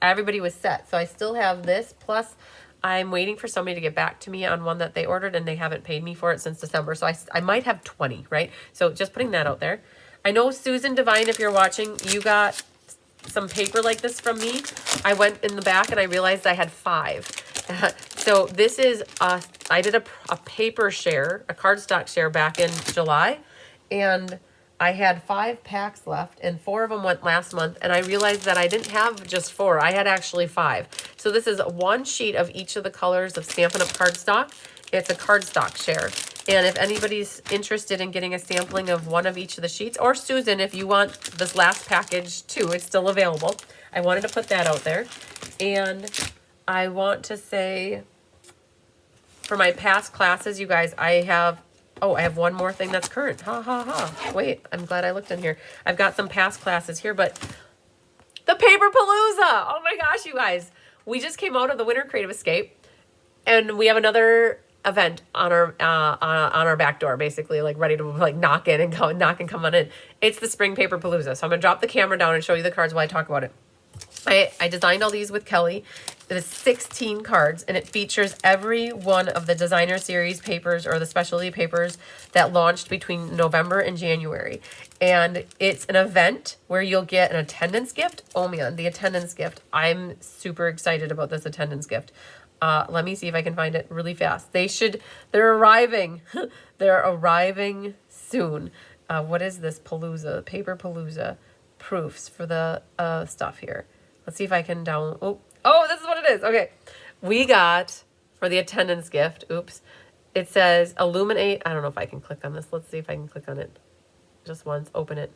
everybody was set. So I still have this, plus I'm waiting for somebody to get back to me on one that they ordered and they haven't paid me for it since December. So I might have 20, right? So just putting that out there. I know Susan Devine, if you're watching, you got some paper like this from me. I went in the back and I realized I had 5. So this is, I did a paper share, a cardstock share back in July, and I had 5 packs left and 4 of them went last month, and I realized that I didn't have just 4, I had actually 5. So this is 1 sheet of each of the colors of Stampin' Up! Cardstock. It's a cardstock share. And if anybody's interested in getting a sampling of one of each of the sheets, or Susan, if you want this last package too, it's still available. I wanted to put that out there. And I want to say, for my past classes, you guys, I have one more thing that's current. Ha ha ha. Wait, I'm glad I looked in here. I've got some past classes here, but the Paper Palooza. Oh my gosh, you guys. We just came out of the Winter Creative Escape, and we have another event on our back door, basically, like ready to like knock and come on in. It's the Spring Paper Palooza. So I'm gonna drop the camera down and show you the cards while I talk about it. I designed all these with Kelly. It is 16 cards, and it features every one of the designer series papers or the specialty papers that launched between November and January. And it's an event where you'll get an attendance gift. Oh man, the attendance gift. I'm super excited about this attendance gift. Let me see if I can find it really fast. They're arriving. They're arriving soon. What is this Palooza? Paper Palooza proofs for the stuff here. Let's see if I can Oh, this is what it is. Okay. We got, for the attendance gift, oops, it says illuminate. I don't know if I can click on this. Let's see if I can click on it. Just once, open it.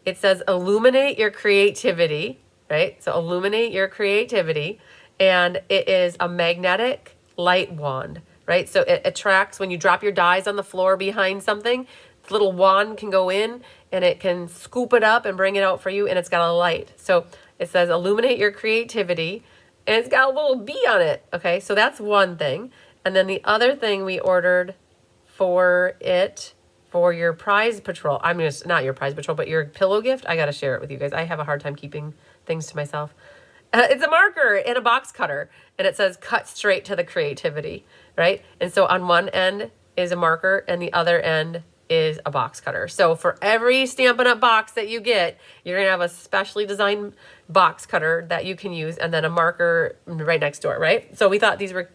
It says illuminate your creativity, right? So illuminate your creativity. And it is a magnetic light wand, right? So it attracts, when you drop your dies on the floor behind something, the little wand can go in and it can scoop it up and bring it out for you, and it's got a light. So it says illuminate your creativity, and it's got a little bee on it. Okay, so that's one thing. And then the other thing we ordered for your prize patrol, not your prize patrol, but your pillow gift, I got to share it with you guys. I have a hard time keeping things to myself. It's a marker and a box cutter, and it says cut straight to the creativity, right? And so on one end is a marker and the other end is a box cutter. So for every Stampin' Up! Box that you get, you're gonna have a specially designed box cutter that you can use, and then a marker right next door, right? So we thought these were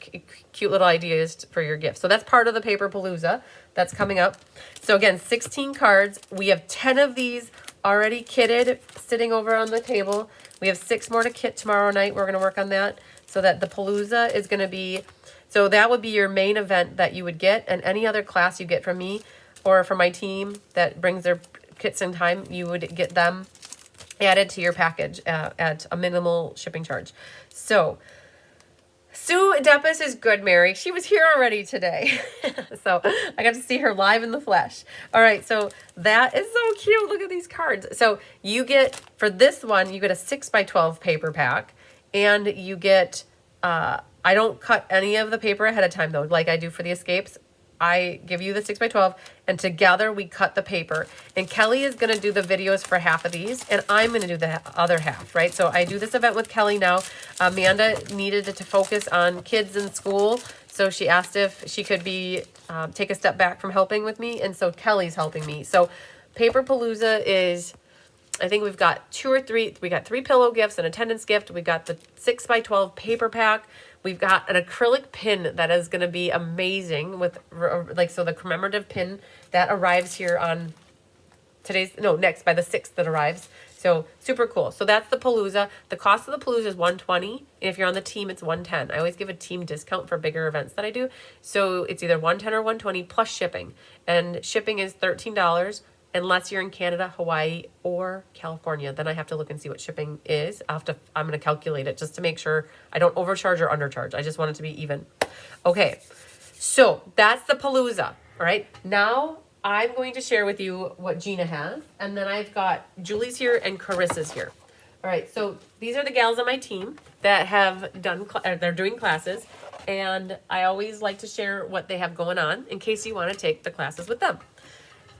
cute little ideas for your gift. So that's part of the Paper Palooza that's coming up. So again, 16 cards. We have 10 of these already kitted, sitting over on the table. We have 6 more to kit tomorrow night. We're gonna work on that so that the Palooza is gonna be, so that would be your main event that you would get, and any other class you get from me or from my team that brings their kits in time, you would get them added to your package at a minimal shipping charge. So Sue Deppis is good, Mary. She was here already today. So I got to see her live in the flesh. All right, so that is so cute. Look at these cards. So you get, for this one, you get a 6x12 paper pack, and you get, I don't cut any of the paper ahead of time though, like I do for the escapes. I give you the 6x12 and together we cut the paper. And Kelly is going to do the videos for half of these and I'm going to do the other half, right? So I do this event with Kelly now. Amanda needed to focus on kids in school. So she asked if she could take a step back from helping with me. And so Kelly's helping me. So Paper Palooza is, I think we've got 2 or 3. We got 3 pillow gifts, an attendance gift. We got the 6x12 paper pack. We've got an acrylic pin that is going to be amazing with so the commemorative pin that arrives here on next by the 6th that arrives. So super cool. So that's the Palooza. The cost of the Palooza is $120. And if you're on the team, it's $110. I always give a team discount for bigger events that I do. So it's either $110 or $120 plus shipping. And shipping is $13. Unless you're in Canada, Hawaii, or California, then I have to look and see what shipping is. I'm going to calculate it just to make sure I don't overcharge or undercharge. I just want it to be even. Okay, so that's the Palooza. All right, now I'm going to share with you what Gina has, and then I've got Julie's here and Carissa's here. All right, so these are the gals on my team that have they're doing classes, and I always like to share what they have going on in case you want to take the classes with them.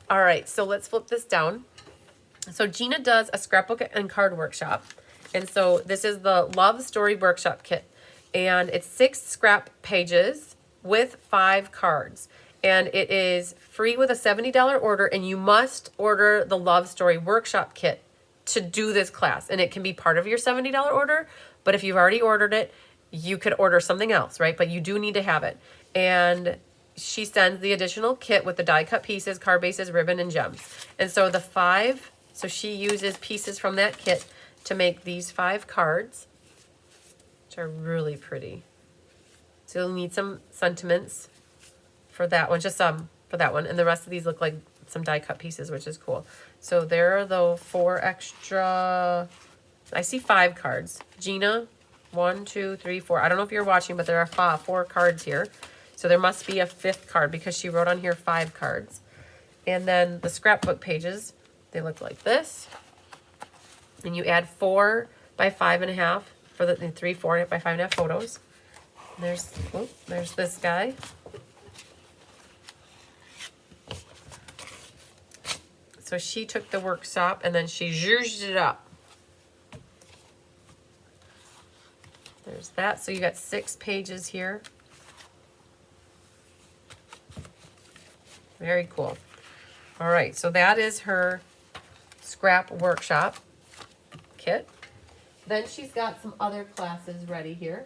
All right, so let's flip this down. So Gina does a scrapbook and card workshop. And so this is the Love Story Workshop Kit. And it's 6 scrap pages with 5 cards. And it is free with a $70 order. And you must order the Love Story Workshop Kit to do this class. And it can be part of your $70 order. But if you've already ordered it, you could order something else, right? But you do need to have it. And she sends the additional kit with the die cut pieces, card bases, ribbon, and gems. And so so she uses pieces from that kit to make these 5 cards, which are really pretty. So you'll need some sentiments for that one, just some for that one. And the rest of these look like some die cut pieces, which is cool. So there are the 4 extra, I see 5 cards. Gina, 1, 2, 3, 4. I don't know if you're watching, but there are 4 cards here. So there must be a 5th card because she wrote on here 5 cards. And then the scrapbook pages, they look like this. And you add 4 by 5.5 for the 3 4 by 5.5 photos. There's this guy. So she took the workshop and then she zhuzhed it up. There's that. So you got 6 pages here. Very cool. All right, so that is her scrap workshop kit. Then she's got some other classes ready here.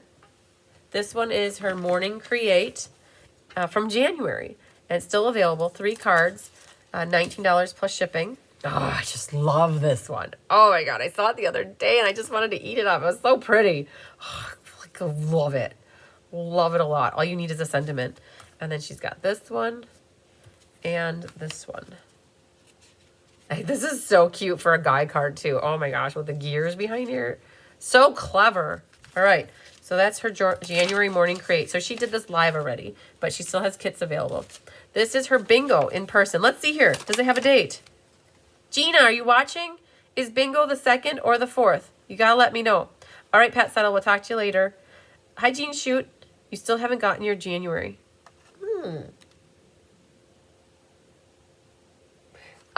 This one is her Morning Create from January. And it's still available. 3 cards, $19 plus shipping. Oh, I just love this one. Oh my God, I saw it the other day and I just wanted to eat it up. It was so pretty. Oh, I love it. Love it a lot. All you need is a sentiment. And then she's got this one. And this one. This is so cute for a guy card too. Oh my gosh, with the gears behind here. So clever. All right, so that's her January Morning Create. So she did this live already, but she still has kits available. This is her bingo in person. Let's see here. Does it have a date? Gina, are you watching? Is bingo the 2nd or the 4th? You gotta let me know. All right, Pat Settle, we'll talk to you later. Hi, Jean Shoot. You still haven't gotten your January.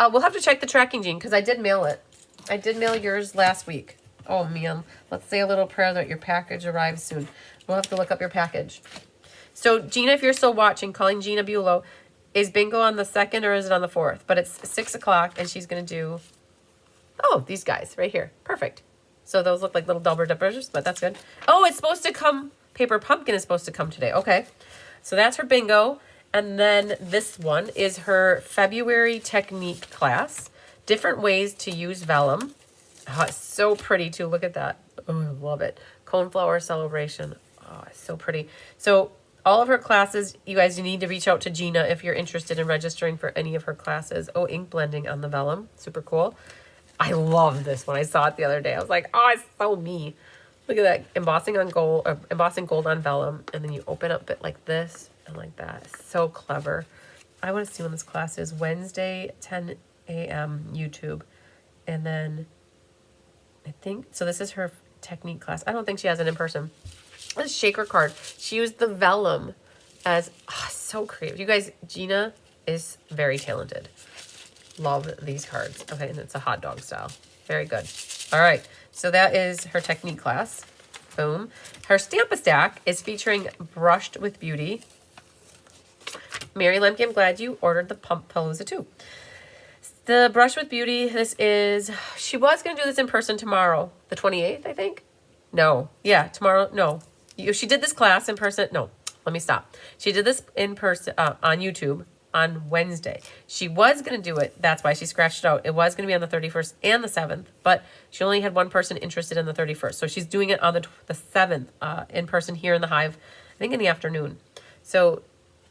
We'll have to check the tracking, Jean, because I did mail it. I did mail yours last week. Oh, man. Let's say a little prayer that your package arrives soon. We'll have to look up your package. So, Gina, if you're still watching, calling Gina Bulow, is bingo on the 2nd or is it on the 4th? But it's 6 o'clock, and she's going to do, these guys right here. Perfect. So those look like little double dippers, but that's good. Oh, it's supposed to come, Paper Pumpkin is supposed to come today. Okay. So that's her bingo. And then this one is her February technique class. Different ways to use vellum. Oh, it's so pretty too. Look at that. Oh, I love it. Coneflower Sale-a-bration. Oh, it's so pretty. So all of her classes, you guys, you need to reach out to Gina if you're interested in registering for any of her classes. Oh, ink blending on the vellum. Super cool. I love this one. I saw it the other day. I was like, oh, it's so me. Look at that. Embossing gold on vellum. And then you open up it like this. Like that. So clever. I want to see when this class is. Wednesday, 10 a.m. YouTube. And then I think, so this is her technique class. I don't think she has it in person. This shaker card. She used the vellum as, so So creative. You guys, Gina is very talented. Love these cards. Okay, and it's a hot dog style. Very good. All right, so that is her technique class. Boom. Her Stamp-a-Stack is featuring Brushed with Beauty. Mary Lemke, I'm glad you ordered the Palooza too. The Brush with Beauty, this is, she was going to do this in person tomorrow, the 28th, I think. No, yeah, tomorrow, no. She did this class in person, no, let me stop. She did this in person on YouTube on Wednesday. She was going to do it, that's why she scratched it out. It was going to be on the 31st and the 7th, but she only had one person interested in the 31st. So she's doing it on the 7th in person here in the Hive, I think in the afternoon. So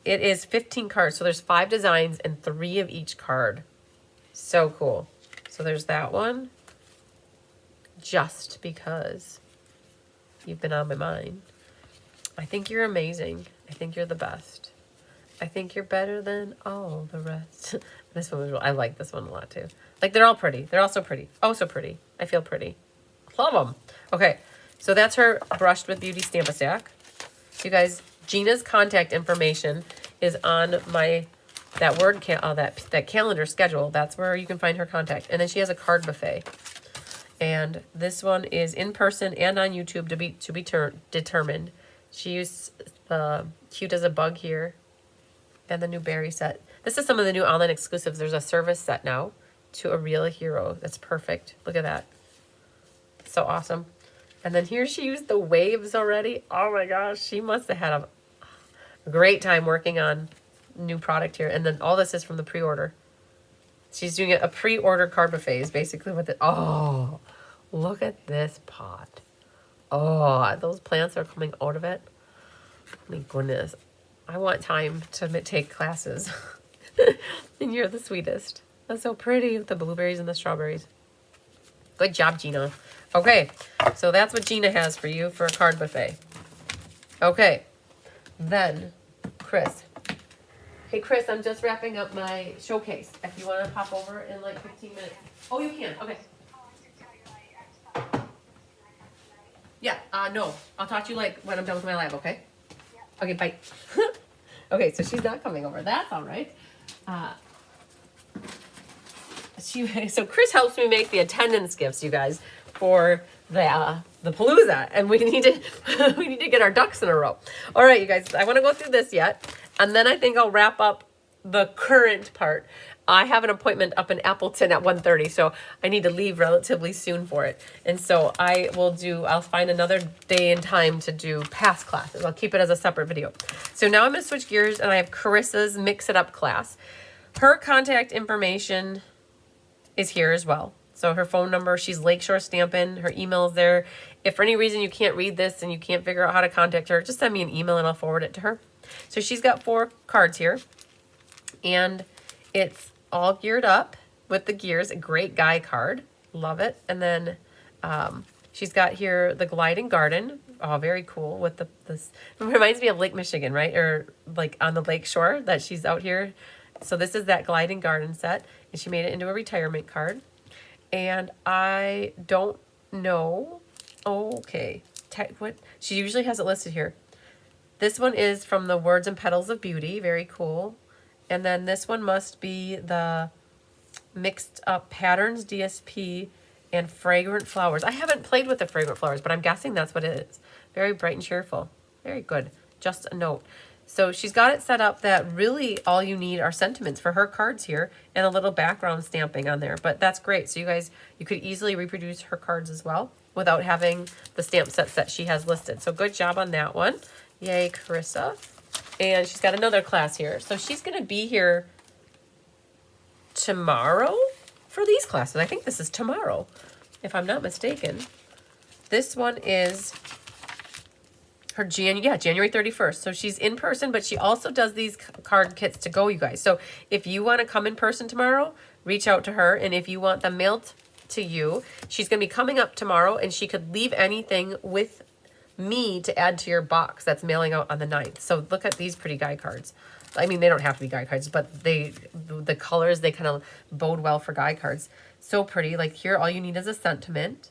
it is 15 cards. So there's 5 designs and 3 of each card. So cool. So there's that one. Just because you've been on my mind. I think you're amazing. I think you're the best. I think you're better than all the rest. This one was I like this one a lot too. Like they're all pretty. They're all so pretty. Oh, so pretty. I feel pretty. Love them. Okay. So that's her Brushed with Beauty Stamp-a-Stack. You guys, Gina's contact information is on my that calendar schedule. That's where you can find her contact. And then she has a card buffet. And this one is in person and on YouTube to be determined. She used Cute as a Bug here and the new berry set. This is some of the new online exclusives. There's a service set now to a real hero. That's perfect. Look at that. So awesome. And then here she used the waves already. Oh my gosh, she must have had a great time working on new product here. And then all this is from the pre-order. She's doing a pre-order card buffet is basically what oh, look at this pot. Oh, those plants are coming out of it. My goodness. I want time to take classes. And you're the sweetest. That's so pretty with the blueberries and the strawberries. Good job, Gina. Okay, so that's what Gina has for you for a card buffet. Okay, then Chris. Hey, Chris, I'm just wrapping up my showcase. If you want to pop over in like 15 minutes. Oh, you can. Okay. Yeah, no. I'll talk to you like when I'm done with my lab, okay? Okay, bye. Okay, so she's not coming over. That's all right. So Chris helps me make the attendance gifts, you guys, for the Palooza, and we need to get our ducks in a row. All right, you guys, I want to go through this yet, and then I think I'll wrap up the current part. I have an appointment up in Appleton at 1:30, so I need to leave relatively soon for it. And so I'll find another day and time to do past classes. I'll keep it as a separate video. So now I'm going to switch gears, and I have Carissa's Mix It Up class. Her contact information is here as well. So her phone number, she's Lakeshore Stampin', her email is there. If for any reason you can't read this and you can't figure out how to contact her, just send me an email and I'll forward it to her. So she's got 4 cards here, and it's all geared up with the gears, a great guy card. Love it. And then she's got here the Gliding Garden. Oh, very cool with this. It reminds me of Lake Michigan, right? Or like on the lake shore that she's out here. So this is that Gliding Garden set, and she made it into a retirement card. And I don't know. Okay. What? She usually has it listed here. This one is from the Words and Petals of Beauty. Very cool. And then this one must be the Mixed Up Patterns DSP and Fragrant Flowers. I haven't played with the Fragrant Flowers, but I'm guessing that's what it is. Very bright and cheerful. Very good. Just a note. So she's got it set up that really all you need are sentiments for her cards here and a little background stamping on there. But that's great. So you guys, you could easily reproduce her cards as well without having the stamp sets that she has listed. So good job on that one. Yay, Carissa. And she's got another class here. So she's going to be here tomorrow for these classes. I think this is tomorrow, if I'm not mistaken. This one is her January 31st. So she's in person, but she also does these card kits to go, you guys. So if you want to come in person tomorrow, reach out to her. And if you want them mailed to you, she's going to be coming up tomorrow, and she could leave anything with me to add to your box that's mailing out on the 9th. So look at these pretty guy cards. I mean, they don't have to be guy cards, but the colors, they kind of bode well for guy cards. So pretty. Like here, all you need is a sentiment.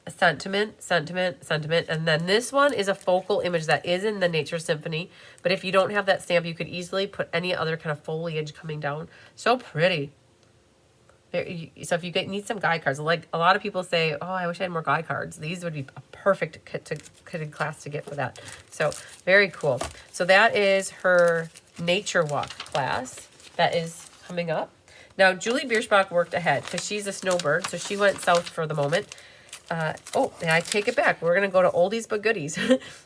sentiment, sentiment, sentiment. And then this one is a focal image that is in the Nature Symphony. But if you don't have that stamp, you could easily put any other kind of foliage coming down. So pretty. So if you need some guide cards, like a lot of people say, oh, I wish I had more guide cards. These would be a perfect kitted class to get for that. So very cool. So that is her nature walk class that is coming up. Now, Julie Bierschbach worked ahead because she's a snowbird, so she went south for the moment. Oh, and I take it back. We're going to go to oldies but goodies.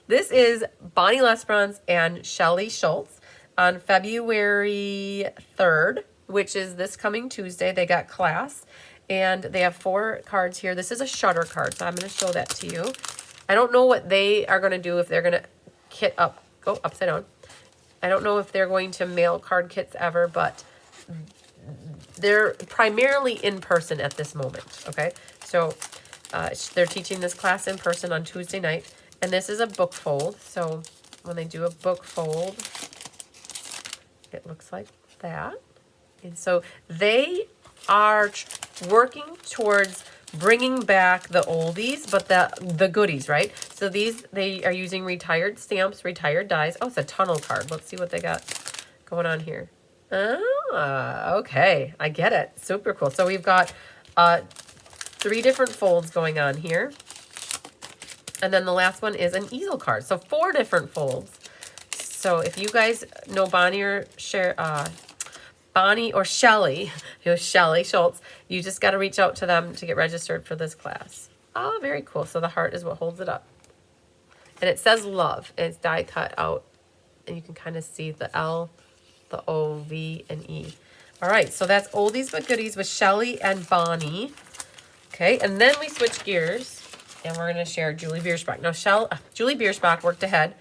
This is Bonnie Lesbrunz and Shelly Schultz on February 3rd, which is this coming Tuesday. They got class, and they have 4 cards here. This is a shutter card, so I'm going to show that to you. I don't know what they are going to do, if they're going to kit up, go upside down. I don't know if they're going to mail card kits ever, but they're primarily in person at this moment, okay? So they're teaching this class in person on Tuesday night, and this is a book fold. So when they do a book fold, it looks like that. And so they are working towards bringing back the oldies, but the goodies, right? So they are using retired stamps, retired dies. Oh, it's a tunnel card. Let's see what they got going on here. Ah, okay. I get it. Super cool. So we've got 3 different folds going on here. And then the last one is an easel card. So 4 different folds. So if you guys know Bonnie or Shelly, Shelly Schultz, you just got to reach out to them to get registered for this class. Oh, very cool. So the heart is what holds it up. And it says love, and it's die cut out. And you can kind of see the L, the O, V, and E. All right, so that's oldies but goodies with Shelly and Bonnie. Okay, and then we switch gears, and we're going to share Julie Bierschbach. Now, Julie Bierschbach worked ahead.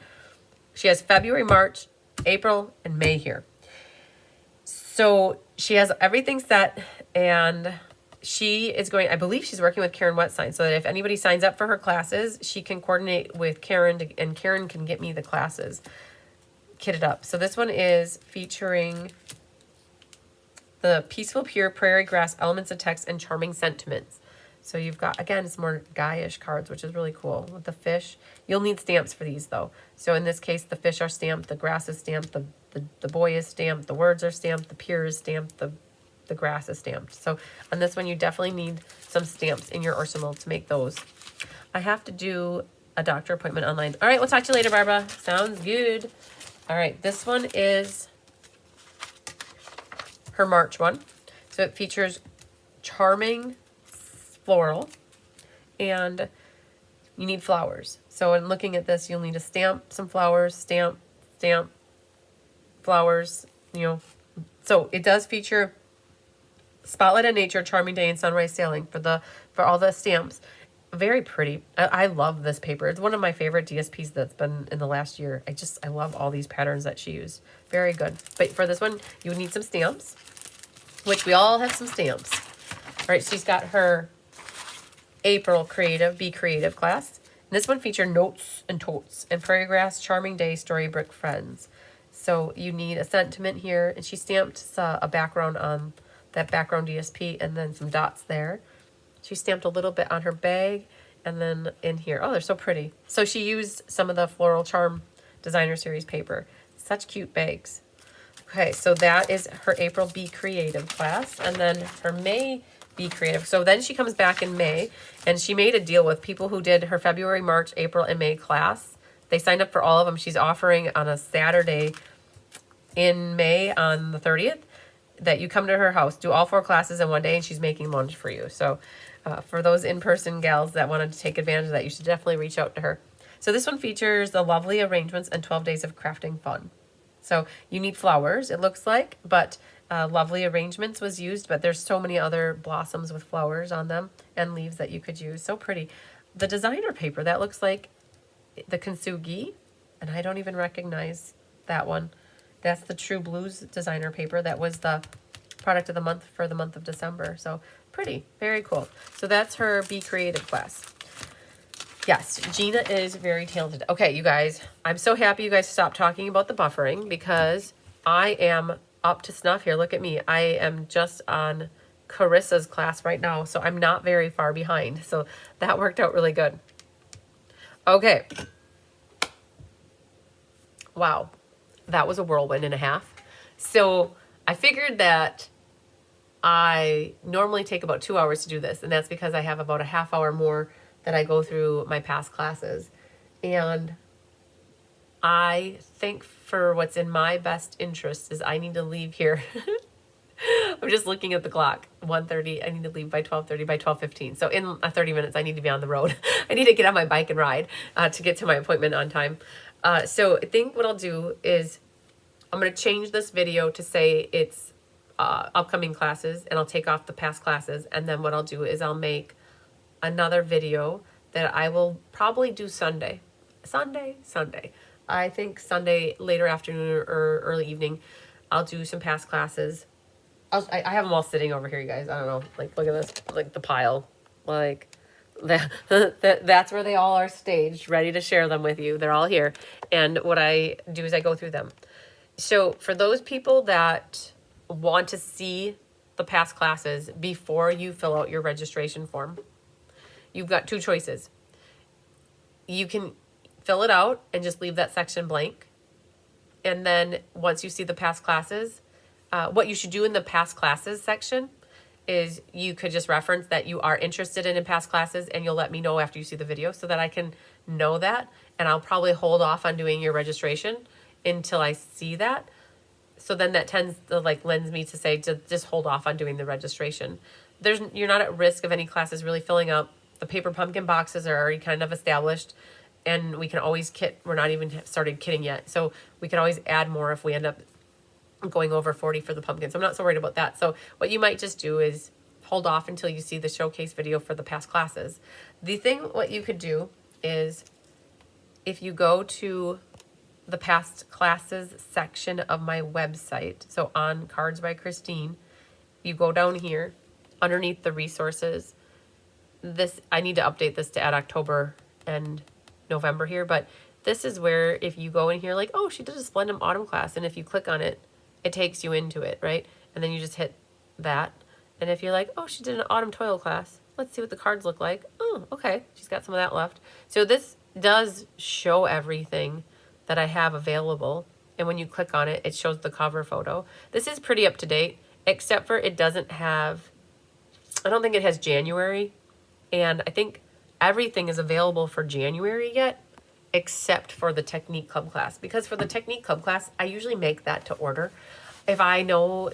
She has February, March, April, and May here. So she has everything set, and she is going, I believe she's working with Karen Wetsign, so that if anybody signs up for her classes, she can coordinate with Karen, and Karen can get me the classes kitted up. So this one is featuring the Peaceful Pure Prairie Grass Elements of Text and Charming Sentiments. So you've got, again, it's more guyish cards, which is really cool. With the fish, you'll need stamps for these, though. So in this case, the fish are stamped, the grass is stamped, the boy is stamped, the words are stamped, the pier is stamped, the grass is stamped. So on this one, you definitely need some stamps in your arsenal to make those. I have to do a doctor appointment online. All right, we'll talk to you later, Barbara. Sounds good. All right, this one is her March one. So it features charming floral, and you need flowers. So in looking at this, you'll need to stamp some flowers, stamp, flowers, you know. So it does feature Spotlight on Nature, Charming Day, and Sunrise Sailing for all the stamps. Very pretty. I love this paper. It's one of my favorite DSPs that's been in the last year. I love all these patterns that she used. Very good. But for this one, you would need some stamps, which we all have some stamps. All right, she's got her April Be Creative class. And this one featured Notes and Totes and Prairie Grass, Charming Day, Storybook Friends. So you need a sentiment here, and she stamped a background on that background DSP and then some dots there. She stamped a little bit on her bag and then in here. Oh, they're so pretty. So she used some of the Floral Charm Designer Series paper. Such cute bags. Okay, so that is her April Be Creative class. And then her May Be Creative. So then she comes back in May, and she made a deal with people who did her February, March, April, and May class. They signed up for all of them. She's offering on a Saturday in May on the 30th that you come to her house, do all 4 classes in one day, and she's making lunch for you. So for those in-person gals that wanted to take advantage of that, you should definitely reach out to her. So this one features the lovely arrangements and 12 days of crafting fun. So you need flowers, it looks like, but lovely arrangements was used, but there's so many other blossoms with flowers on them and leaves that you could use. So pretty. The designer paper, that looks like the Kintsugi, and I don't even recognize that one. That's the True Blues designer paper. That was the product of the month for the month of December. So pretty, very cool. So that's her Be Creative class. Yes, Gina is very talented. Okay, you guys, I'm so happy you guys stopped talking about the buffering because I am up to snuff here. Look at me. I am just on Carissa's class right now, so I'm not very far behind. So that worked out really good. Okay. Wow. That was a whirlwind and a half. So I figured that I normally take about 2 hours to do this, and that's because I have about a half hour more that I go through my past classes. And I think for what's in my best interest is I need to leave here. I'm just looking at the clock. 1:30. I need to leave by 12:30, by 12:15. So in 30 minutes, I need to be on the road. I need to get on my bike and ride to get to my appointment on time. So I think what I'll do is I'm going to change this video to say it's upcoming classes, and I'll take off the past classes. And then what I'll do is I'll make another video that I will probably do Sunday. Sunday. I think Sunday, later afternoon or early evening, I'll do some past classes. I have them all sitting over here, you guys. I don't know. Like, look at this. Like, the pile. Like, that's where they all are staged, ready to share them with you. They're all here. And what I do is I go through them. So, for those people that want to see the past classes before you fill out your registration form, you've got two choices. You can fill it out and just leave that section blank. And then once you see the past classes, what you should do in the past classes section is you could just reference that you are interested in past classes, and you'll let me know after you see the video so that I can know that. And I'll probably hold off on doing your registration until I see that. So then that tends to lends me to say to just hold off on doing the registration. You're not at risk of any classes really filling up. The paper pumpkin boxes are already kind of established, and we can always kit. We're not even started kitting yet, so we can always add more if we end up going over 40 for the pumpkins. I'm not so worried about that. So what you might just do is hold off until you see the showcase video for the past classes. What you could do is if you go to the past classes section of my website, so on Cards by Christine, you go down here underneath the resources. I need to update this to add October and November here, but this is where if you go in here like, oh, she did a Splendid Autumn class, and if you click on it, it takes you into it, right? And then you just hit that. And if you're like, oh, she did an Autumn Toil class, let's see what the cards look like. Oh, okay, she's got some of that left. So this does show everything that I have available. And when you click on it, it shows the cover photo. This is pretty up to date, except for it doesn't have, I don't think it has January. And I think everything is available for January yet, except for the Technique Club class. Because for the Technique Club class, I usually make that to order. If I know,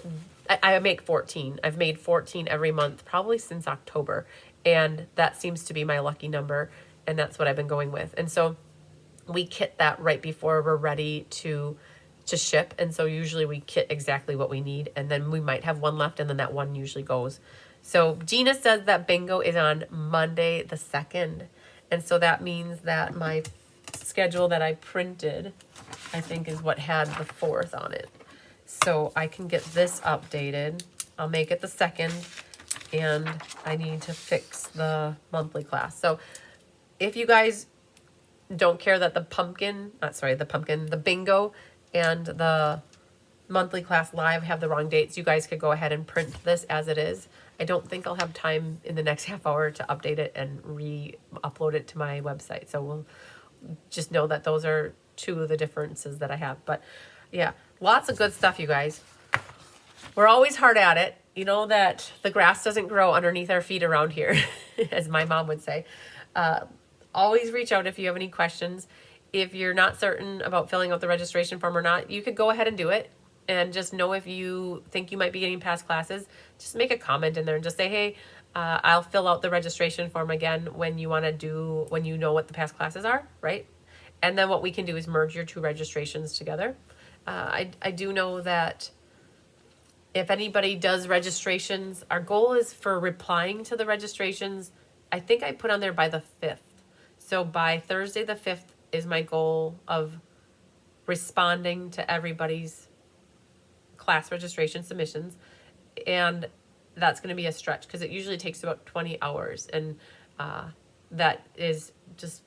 I make 14. I've made 14 every month, probably since October. And that seems to be my lucky number. And that's what I've been going with. And so we kit that right before we're ready to ship. And so usually we kit exactly what we need. And then we might have one left, and then that one usually goes. So Gina says that bingo is on Monday the 2nd. And so that means that my schedule that I printed, I think, is what had the 4th on it. So I can get this updated. I'll make it the 2nd, and I need to fix the monthly class. So if you guys don't care that the bingo and the monthly class live have the wrong dates, you guys could go ahead and print this as it is. I don't think I'll have time in the next half hour to update it and re-upload it to my website. So we'll just know that those are two of the differences that I have. But yeah, lots of good stuff, you guys. We're always hard at it. You know that the grass doesn't grow underneath our feet around here, as my mom would say. Always reach out if you have any questions. If you're not certain about filling out the registration form or not, you could go ahead and do it. And just know if you think you might be getting past classes, just make a comment in there and just say, hey, I'll fill out the registration form again when you know what the past classes are, right? And then what we can do is merge your two registrations together. I do know that if anybody does registrations, our goal is for replying to the registrations. I think I put on there by the 5th. So by Thursday the 5th is my goal of responding to everybody's class registration submissions. And that's going to be a stretch because it usually takes about 20 hours. And that is just,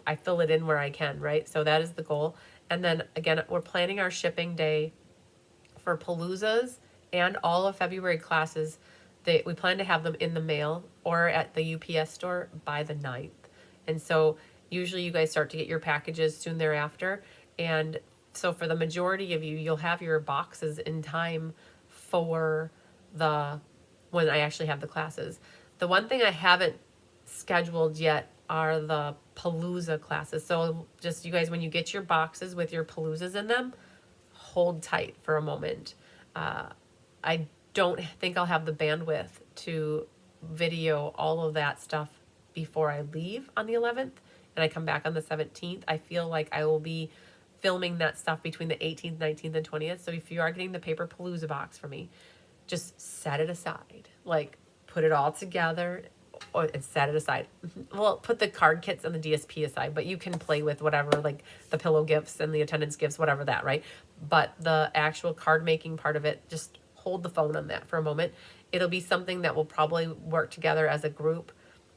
I fill it in where I can, right? So that is the goal. And then again, we're planning our shipping day for Paloozas and all of February classes, we plan to have them in the mail or at the UPS store by the 9th. And so usually you guys start to get your packages soon thereafter. And so for the majority of you, you'll have your boxes in time for when I actually have the classes. The one thing I haven't scheduled yet are the palooza classes. So just you guys, when you get your boxes with your paloozas in them, hold tight for a moment. I don't think I'll have the bandwidth to video all of that stuff before I leave on the 11th and I come back on the 17th. I feel like I will be filming that stuff between the 18th, 19th, and 20th. So if you are getting the paper palooza box for me, just set it aside. Like, put it all together and set it aside. Well, put the card kits and the DSP aside, but you can play with whatever, like the pillow gifts and the attendance gifts, whatever that, right? But the actual card making part of it, just hold the phone on that for a moment. It'll be something that will probably work together as a group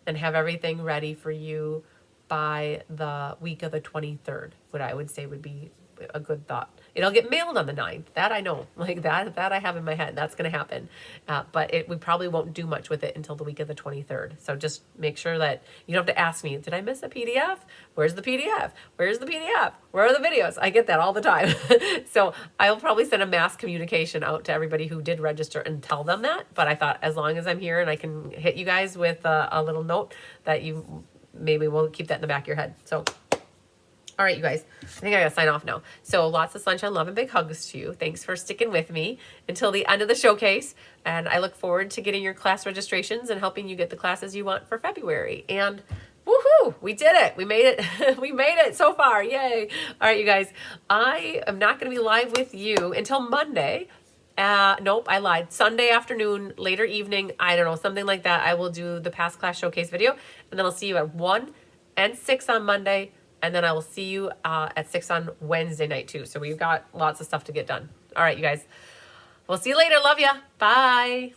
and have everything ready for you by the week of the 23rd, what I would say would be a good thought. It'll get mailed on the 9th. That I know. Like that I have in my head. That's going to happen. But we probably won't do much with it until the week of the 23rd. So just make sure that you don't have to ask me, did I miss a PDF? Where's the PDF? Where's the PDF? Where are the videos? I get that all the time. So I'll probably send a mass communication out to everybody who did register and tell them that. But I thought as long as I'm here and I can hit you guys with a little note that you maybe will keep that in the back of your head. So all right, you guys, I think I gotta sign off now. So lots of sunshine, love, and big hugs to you. Thanks for sticking with me until the end of the showcase. And I look forward to getting your class registrations and helping you get the classes you want for February. And woohoo, we did it. We made it. We made it so far. Yay. All right, you guys, I am not gonna be live with you until Monday. Nope, I lied. Sunday afternoon, later evening, I don't know, something like that. I will do the past class showcase video. And then I'll see you at 1 and 6 on Monday. And then I will see you at 6 on Wednesday night too. So we've got lots of stuff to get done. All right, you guys. We'll see you later. Love ya. Bye.